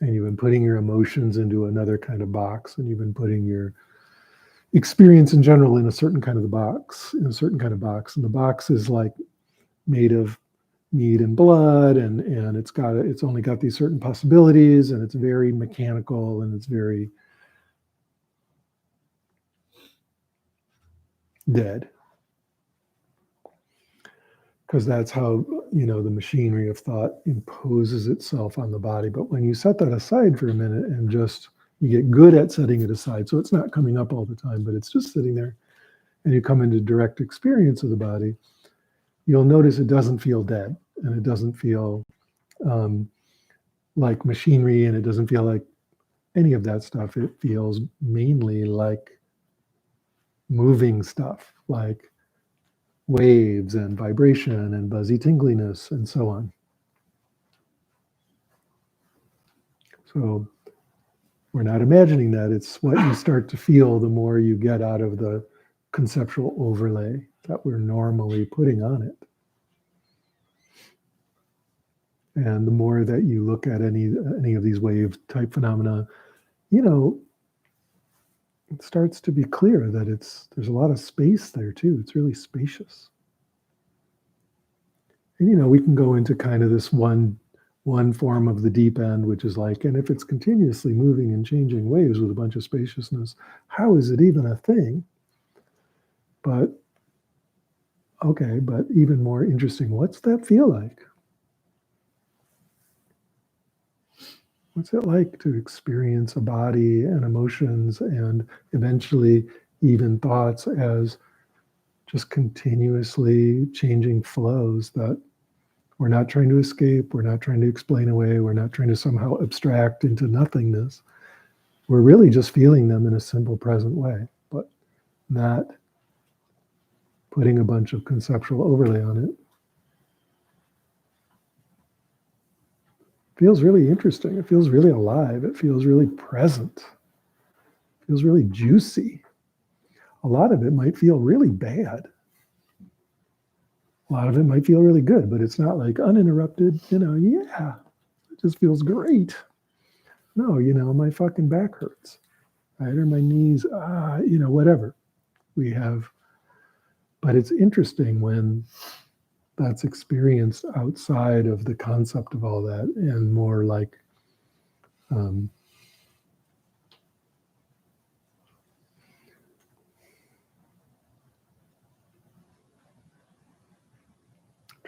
And you've been putting your emotions into another kind of box, and you've been putting your experience in general in a certain kind of box. And the box is like made of meat and blood, and it's only got these certain possibilities, and it's very mechanical, and it's very dead. Because that's how, the machinery of thought imposes itself on the body. But when you set that aside for a minute and just, you get good at setting it aside, so it's not coming up all the time, but it's just sitting there, and you come into direct experience of the body, you'll notice it doesn't feel dead, and it doesn't feel like machinery, and it doesn't feel like any of that stuff. It feels mainly like moving stuff, like waves and vibration and buzzy tingliness and so on. So we're not imagining that. It's what you start to feel the more you get out of the conceptual overlay that we're normally putting on it. And the more that you look at any of these wave type phenomena, it starts to be clear that there's a lot of space there too. It's really spacious. And we can go into kind of this one one form of the deep end, which is like, and if it's continuously moving and changing waves with a bunch of spaciousness, how is it even a thing? But, okay, but even more interesting, what's that feel like? What's it like to experience a body and emotions and eventually even thoughts as just continuously changing flows that we're not trying to escape, we're not trying to explain away, we're not trying to somehow abstract into nothingness. We're really just feeling them in a simple present way, but not putting a bunch of conceptual overlay on it. Feels really interesting. It feels really alive. It feels really present. It feels really juicy. A lot of it might feel really bad. A lot of it might feel really good, but it's not like uninterrupted, yeah, it just feels great. No, my fucking back hurts, right? Or my knees, whatever we have. But it's interesting when that's experienced outside of the concept of all that and more like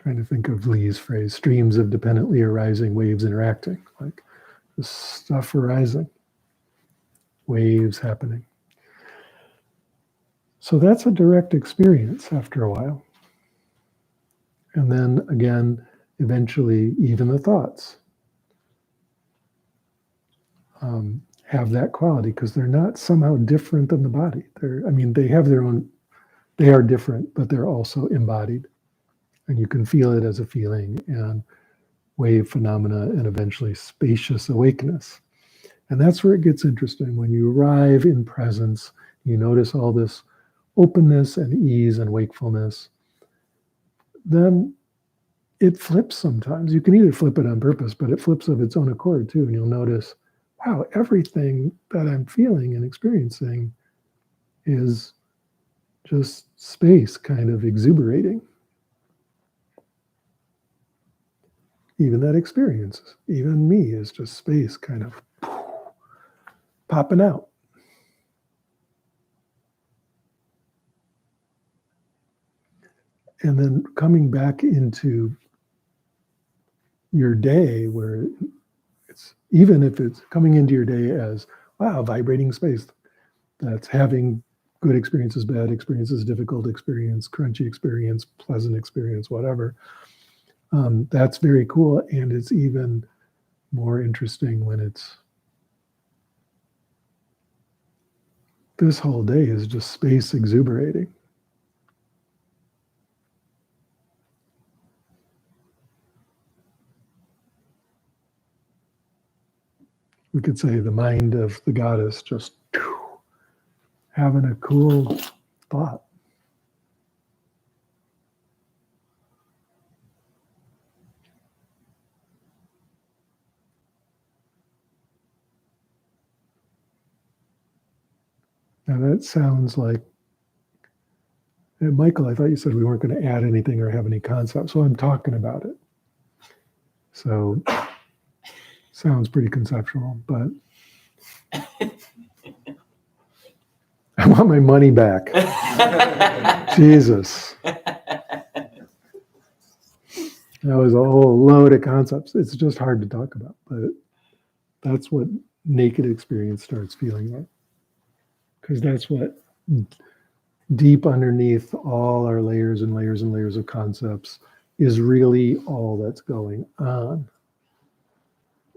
trying to think of Lee's phrase, streams of dependently arising waves interacting, like the stuff arising, waves happening. So that's a direct experience after a while. And then again, eventually, even the thoughts have that quality because they're not somehow different than the body. They have their own, they are different, but they're also embodied. And you can feel it as a feeling and wave phenomena and eventually spacious awakeness. And that's where it gets interesting. When you arrive in presence, you notice all this openness and ease and wakefulness, then it flips sometimes. You can either flip it on purpose, but it flips of its own accord too. And you'll notice, wow, everything that I'm feeling and experiencing is just space kind of exuberating. Even that experience, even me, is just space kind of popping out. And then coming back into your day where it's, even if it's coming into your day as, wow, vibrating space, that's having good experiences, bad experiences, difficult experience, crunchy experience, pleasant experience, whatever. That's very cool. And it's even more interesting when it's, this whole day is just space exuberating. We could say the mind of the goddess just having a cool thought. Now that sounds like, and Michael, I thought you said we weren't going to add anything or have any concept, so I'm talking about it. So sounds pretty conceptual, but I want my money back. Jesus. That was a whole load of concepts. It's just hard to talk about, but that's what naked experience starts feeling like. Because that's what deep underneath all our layers and layers and layers of concepts is really all that's going on.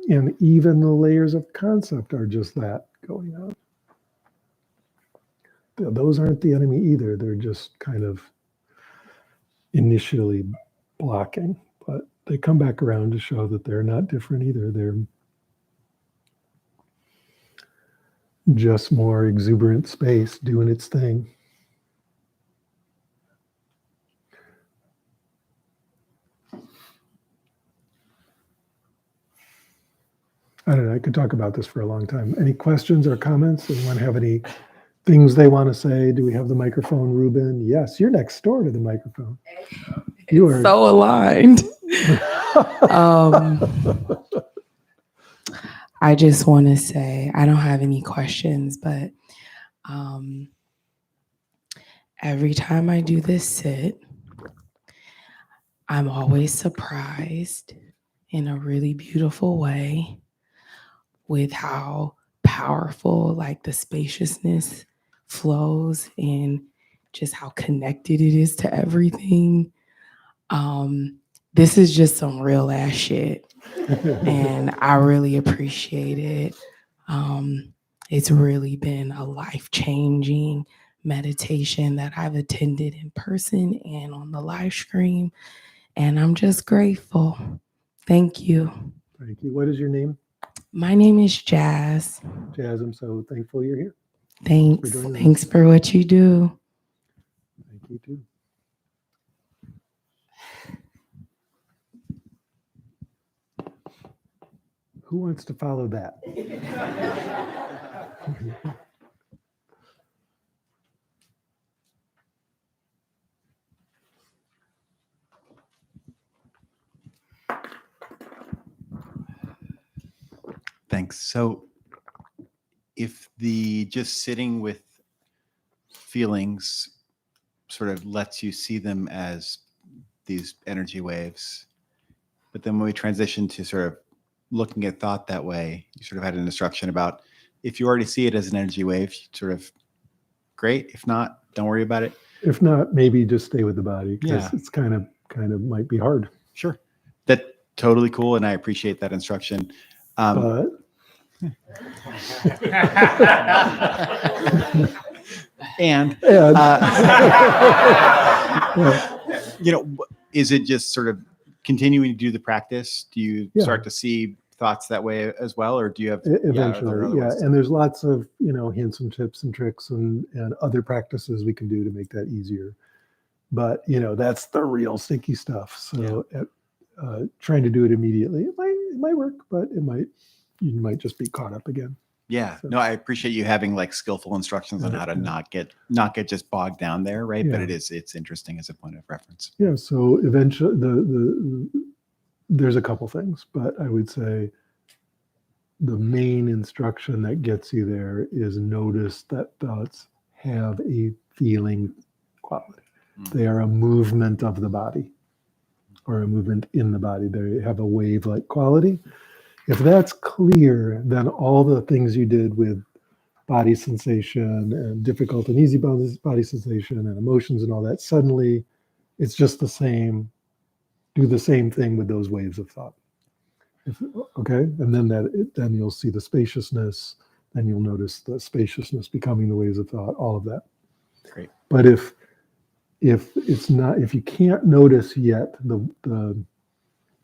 And even the layers of concept are just that going on. Those aren't the enemy either. They're just kind of initially blocking, but they come back around to show that they're not different either. They're just more exuberant space doing its thing. I don't know, I could talk about this for a long time. Any questions or comments? Anyone have any things they want to say? Do we have the microphone, Ruben? Yes, you're next door to the microphone. You are so aligned. I just want to say I don't have any questions, but every time I do this sit, I'm always surprised in a really beautiful way with how powerful like the spaciousness flows and just how connected it is to everything. This is just some real ass shit, and I really appreciate it. It's really been a life-changing meditation that I've attended in person and on the live stream, and I'm just grateful. Thank you. Thank you. What is your name? My name is Jazz. Jazz, I'm so thankful you're here. Thanks. for joining us. Thanks for what you do. Thank you too. Who wants to follow that? Thanks. So if the just sitting with feelings sort of lets you see them as these energy waves, but then when we transition to sort of looking at thought that way, you sort of had an instruction about if you already see it as an energy wave, sort of great. If not, don't worry about it. If not, maybe just stay with the body because Yeah. it's kind of might be hard. Sure. That's totally cool. And I appreciate that instruction. But And yeah. is it just sort of continuing to do the practice? Do you Yeah. start to see thoughts that way as well, or do you have Eventually, yeah. And there's lots of hints and tips and tricks and other practices we can do to make that easier. But that's the real sticky stuff. So trying to do it immediately, it might work, but you might just be caught up again. Yeah. So- No, I appreciate you having like skillful instructions on how to not get just bogged down there, right? Yeah. But it's interesting as a point of reference. Yeah. So eventually, there's a couple things, but I would say the main instruction that gets you there is notice that thoughts have a feeling quality. They are a movement of the body or a movement in the body. They have a wave-like quality. If that's clear, then all the things you did with body sensation and difficult and easy body sensation and emotions and all that, suddenly it's just the same. Do the same thing with those waves of thought. Okay, and then you'll see the spaciousness. Then you'll notice the spaciousness becoming the waves of thought. All of that. Great. But if you can't notice yet the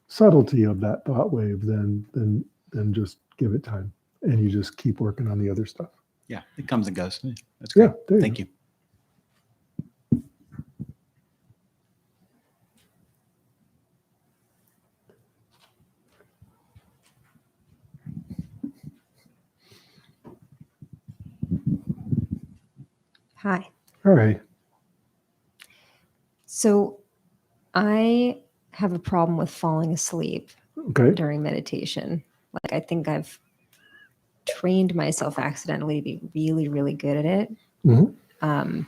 subtlety of that thought wave, then just give it time, and you just keep working on the other stuff. Yeah, it comes and goes. That's great. Yeah, there you Thank go. you. Hi. All right. So I have a problem with falling asleep Okay. during meditation. Like, I think I've trained myself accidentally to be really, really good at it. Mhm.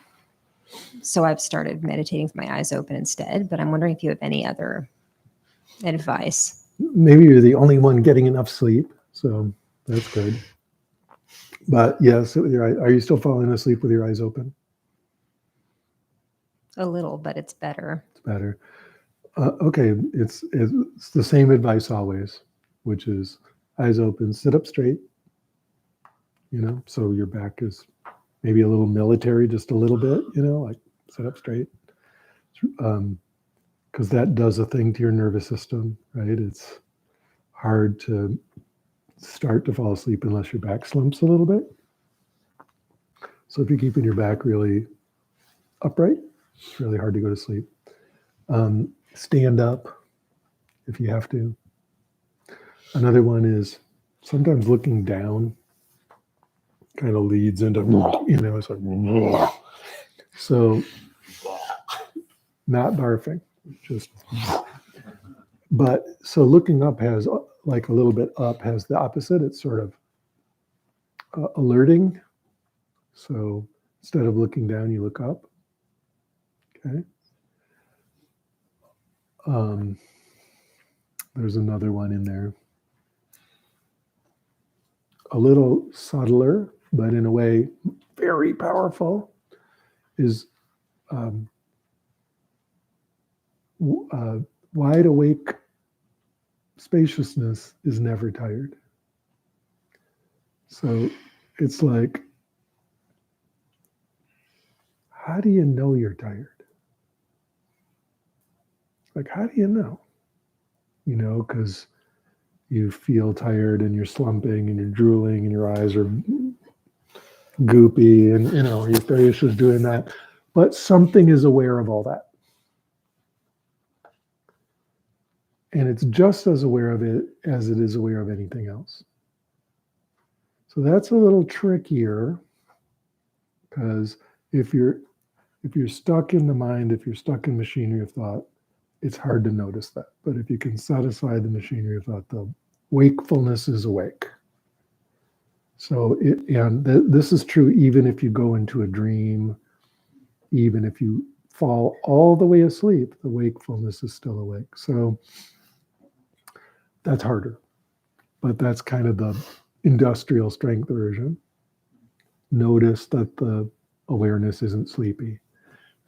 So I've started meditating with my eyes open instead, but I'm wondering if you have any other advice. Maybe you're the only one getting enough sleep, so that's good. But yes, are you still falling asleep with your eyes open? A little, but it's better. It's better. Okay, it's the same advice always, which is eyes open, sit up straight. So your back is maybe a little military, just a little bit. Like sit up straight, because that does a thing to your nervous system, right? It's hard to start to fall asleep unless your back slumps a little bit. So if you're keeping your back really upright, it's really hard to go to sleep. Stand up if you have to. Another one is sometimes looking down kind of leads into, it's like, so not barfing, just But so looking up has like a little bit up has the opposite. It's sort of alerting. So instead of looking down, you look up. Okay. There's another one in there. A little subtler, but in a way very powerful, is wide awake spaciousness is never tired. So it's like, how do you know you're tired? Like, how do you know? You know, because you feel tired and you're slumping and you're drooling and your eyes are goopy and, you know, your face is doing that. But something is aware of all that. And it's just as aware of it as it is aware of anything else. So that's a little trickier, because if you're stuck in the mind, if you're stuck in machinery of thought, it's hard to notice that. But if you can set aside the machinery of thought, the wakefulness is awake. So this is true even if you go into a dream, even if you fall all the way asleep, the wakefulness is still awake. So that's harder, but that's kind of the industrial strength version. Notice that the awareness isn't sleepy.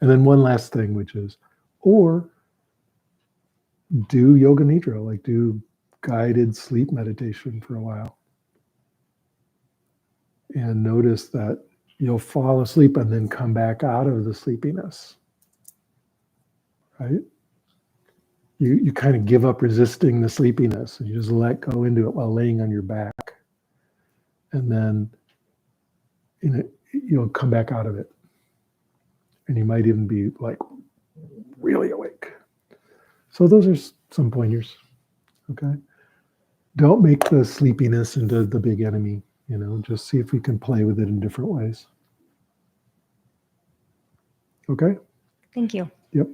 And then one last thing, which is, or do yoga nidra, like do guided sleep meditation for a while. And notice that you'll fall asleep and then come back out of the sleepiness, right? You kind of give up resisting the sleepiness and you just let go into it while laying on your back. And then you'll come back out of it. And you might even be like really awake. So those are some pointers, okay? Don't make the sleepiness into the big enemy, you know, just see if we can play with it in different ways. Okay? Thank you. Yep.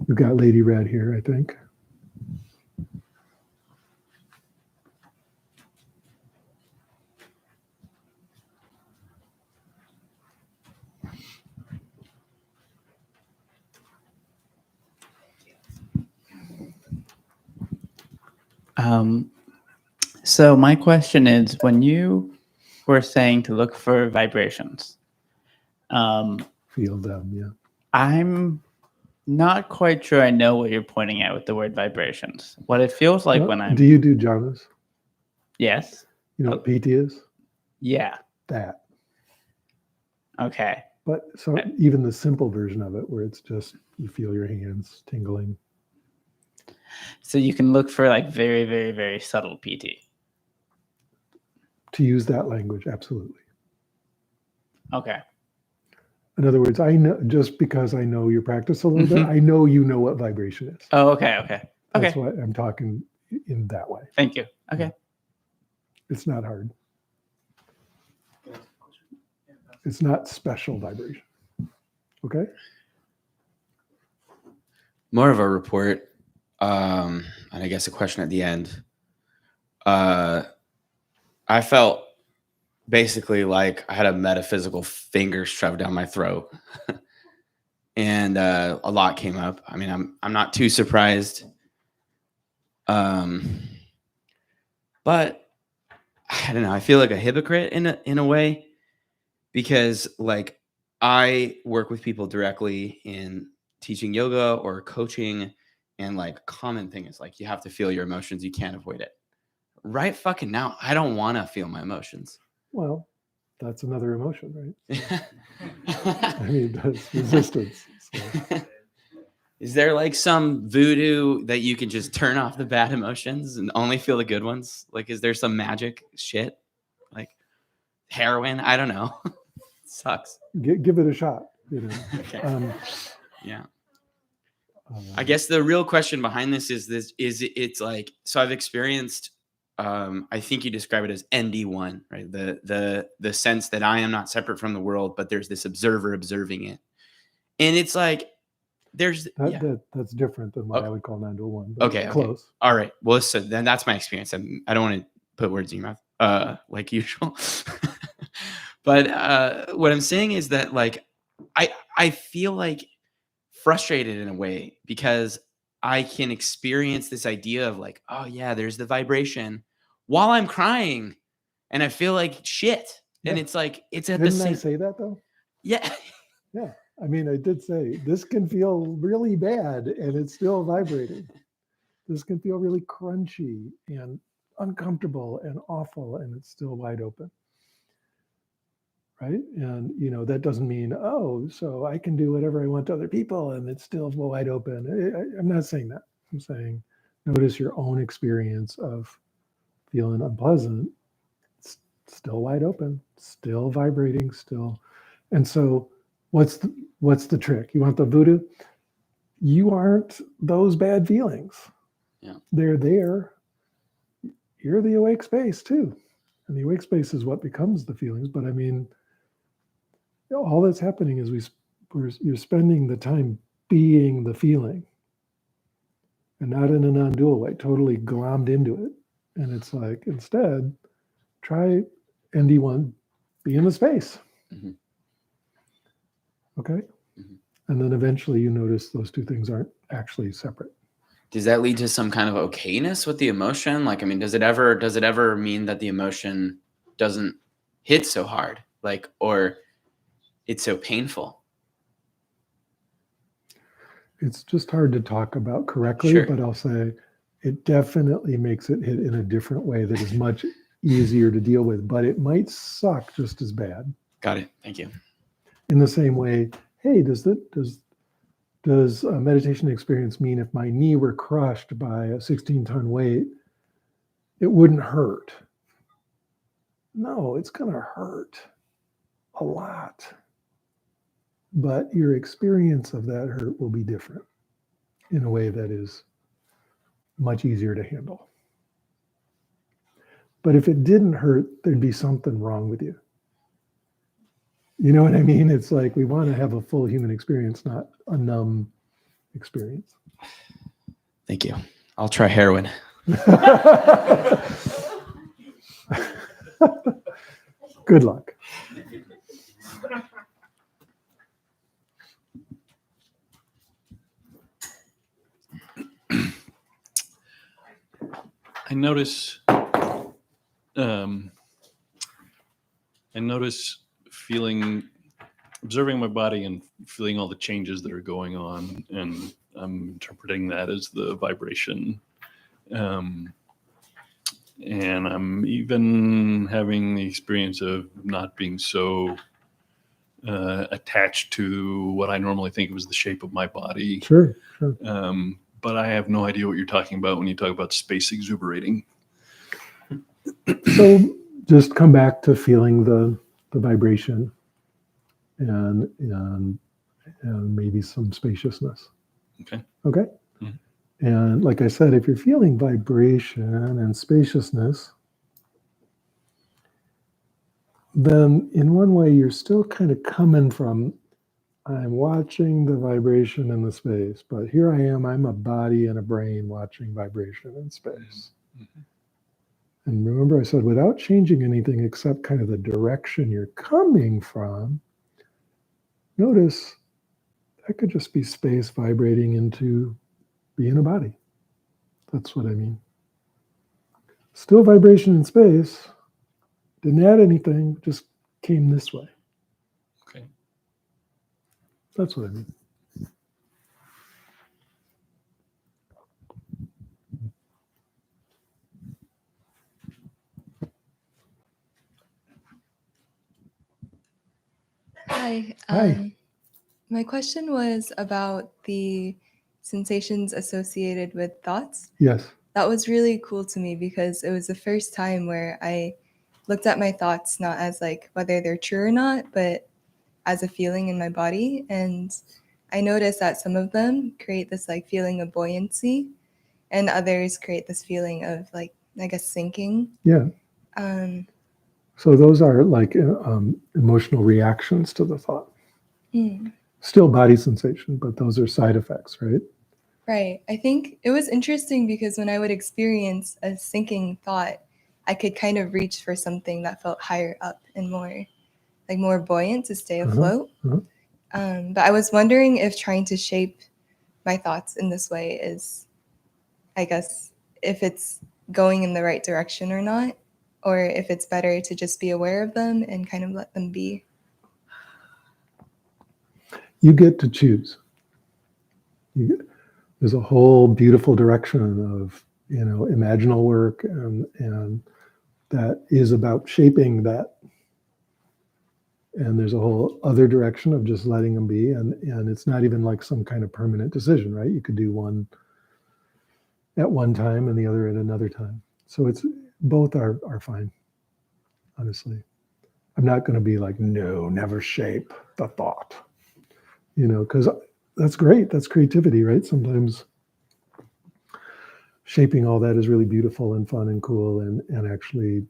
We've got Lady Red here, I think. So my question is, when you were saying to look for vibrations, Feel them, yeah. I'm not quite sure I know what you're pointing at with the word vibrations. What it feels like when I'm... Do you do jhanas? Yes. You know what PT is? Yeah. That. Okay. But so even the simple version of it, where it's just you feel your hands tingling. So you can look for like very, very, very subtle PT. To use that language, absolutely. Okay. In other words, I know, just because I know your practice a little bit, I know you know what vibration is. Oh, okay, okay. That's Okay. why I'm talking in that way. Thank you. Okay. It's not hard. It's not special vibration. Okay? More of a report, and I guess a question at the end. I felt basically like I had a metaphysical finger shoved down my throat, and a lot came up. I mean, I'm not too surprised, but I don't know. I feel like a hypocrite in a way, because like I work with people directly in teaching yoga or coaching, and like common thing is like you have to feel your emotions. You can't avoid it. Right fucking now, I don't want to feel my emotions. Well, that's another emotion, right? I mean, that's resistance. So. Is there like some voodoo that you can just turn off the bad emotions and only feel the good ones? Like, is there some magic shit? Like heroin? I don't know. Sucks. Give it a shot, you know. Okay. Yeah. I guess the real question behind this is it's like, so I've experienced, I think you describe it as ND1, right? The sense that I am not separate from the world, but there's this observer observing it. And it's like, there's yeah. That's different than what I Okay. would call nondual one. But Okay. close. All right. Well, so then that's my experience. I don't want to put words in your mouth, like usual. But what I'm saying is that like I feel like frustrated in a way because I can experience this idea of like, oh yeah, there's the vibration while I'm crying, and I feel like shit. And Yeah. it's like it's at the Didn't I same. say that though? Yeah. Yeah. I mean, I did say this can feel really bad and it's still vibrating. This can feel really crunchy and uncomfortable and awful, and it's still wide open. Right? And, that doesn't mean, oh, so I can do whatever I want to other people and it's still wide open. I'm not saying that. I'm saying notice your own experience of feeling unpleasant. It's still wide open, still vibrating, still. And so what's the trick? You want the voodoo? You aren't those bad feelings. Yeah. They're there. You're the awake space too. And the awake space is what becomes the feelings. But I mean, all that's happening is you're spending the time being the feeling and not in a non-dual way, totally glommed into it. And it's like, instead, try ND1, be in the space. Mhm. Okay? Mhm. And then eventually you notice those two things aren't actually separate. Does that lead to some kind of okayness with the emotion? Like, I mean, does it ever mean that the emotion doesn't hit so hard? Like, or it's so painful? It's just hard to talk about correctly, Sure. but I'll say it definitely makes it hit in a different way that is much easier to deal with, but it might suck just as bad. Got it. Thank you. In the same way, hey, does a meditation experience mean if my knee were crushed by a 16-ton weight, it wouldn't hurt? No, it's going to hurt a lot. But your experience of that hurt will be different in a way that is much easier to handle. But if it didn't hurt, there'd be something wrong with you. You know what I mean? It's like we want to have a full human experience, not a numb experience. Thank you. I'll try heroin. Good luck. I notice observing my body and feeling all the changes that are going on, and I'm interpreting that as the vibration. And I'm even having the experience of not being so attached to what I normally think was the shape of my body. Sure. But I have no idea what you're talking about when you talk about space exuberating. So just come back to feeling the vibration and maybe some spaciousness. Okay. Okay. Mm-hmm. And like I said, if you're feeling vibration and spaciousness, then in one way you're still kind of coming from, I'm watching the vibration in the space, but here I am, I'm a body and a brain watching vibration in space. Mm-hmm. And remember I said, without changing anything except kind of the direction you're coming from, notice that could just be space vibrating into being a body. That's what I mean. Still vibration in space, didn't add anything, just came this way. Okay. That's what I mean. Hi. Hi. My question was about the sensations associated with thoughts. Yes. That was really cool to me because it was the first time where I looked at my thoughts not as like whether they're true or not, but as a feeling in my body. And I noticed that some of them create this like feeling of buoyancy and others create this feeling of like, I guess, sinking. Yeah. So those are like emotional reactions to the thought. Mm. Still body sensation, but those are side effects, right? Right. I think it was interesting because when I would experience a sinking thought, I could kind of reach for something that felt higher up and more buoyant to stay afloat. But I was wondering if trying to shape my thoughts in this way is, I guess, if it's going in the right direction or not, or if it's better to just be aware of them and kind of let them be. You get to choose. There's a whole beautiful direction of, imaginal work and that is about shaping that. And there's a whole other direction of just letting them be. And it's not even like some kind of permanent decision, right? You could do one at one time and the other at another time. So it's both are fine, honestly. I'm not going to be like, no, never shape the thought, because that's great. That's creativity, right? Sometimes shaping all that is really beautiful and fun and cool and actually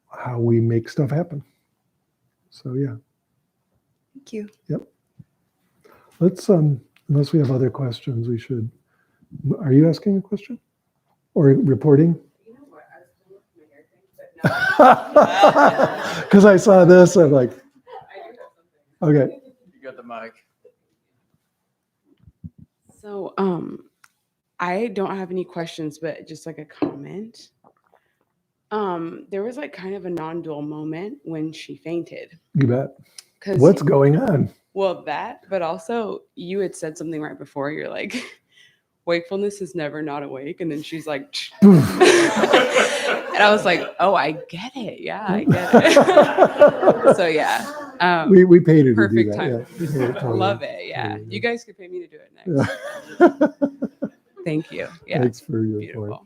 how we make stuff happen. So yeah. Thank you. Yep. Let's, unless we have other questions, we should, are you asking a question or reporting? Because I saw this, I'm like, okay. You got the mic. So, I don't have any questions, but just like a comment. There was like kind of a non-dual moment when she fainted. You bet. What's going on? Well, that, but also you had said something right before. You're like, wakefulness is never not awake. And then she's like, and I was like, oh, I get it. Yeah, I get it. So yeah. We paid her perfect to do that. time. Yeah. Love it. Yeah. You guys could pay me to do it next. Yeah. Thank you. Yeah. Thanks for your Beautiful. report.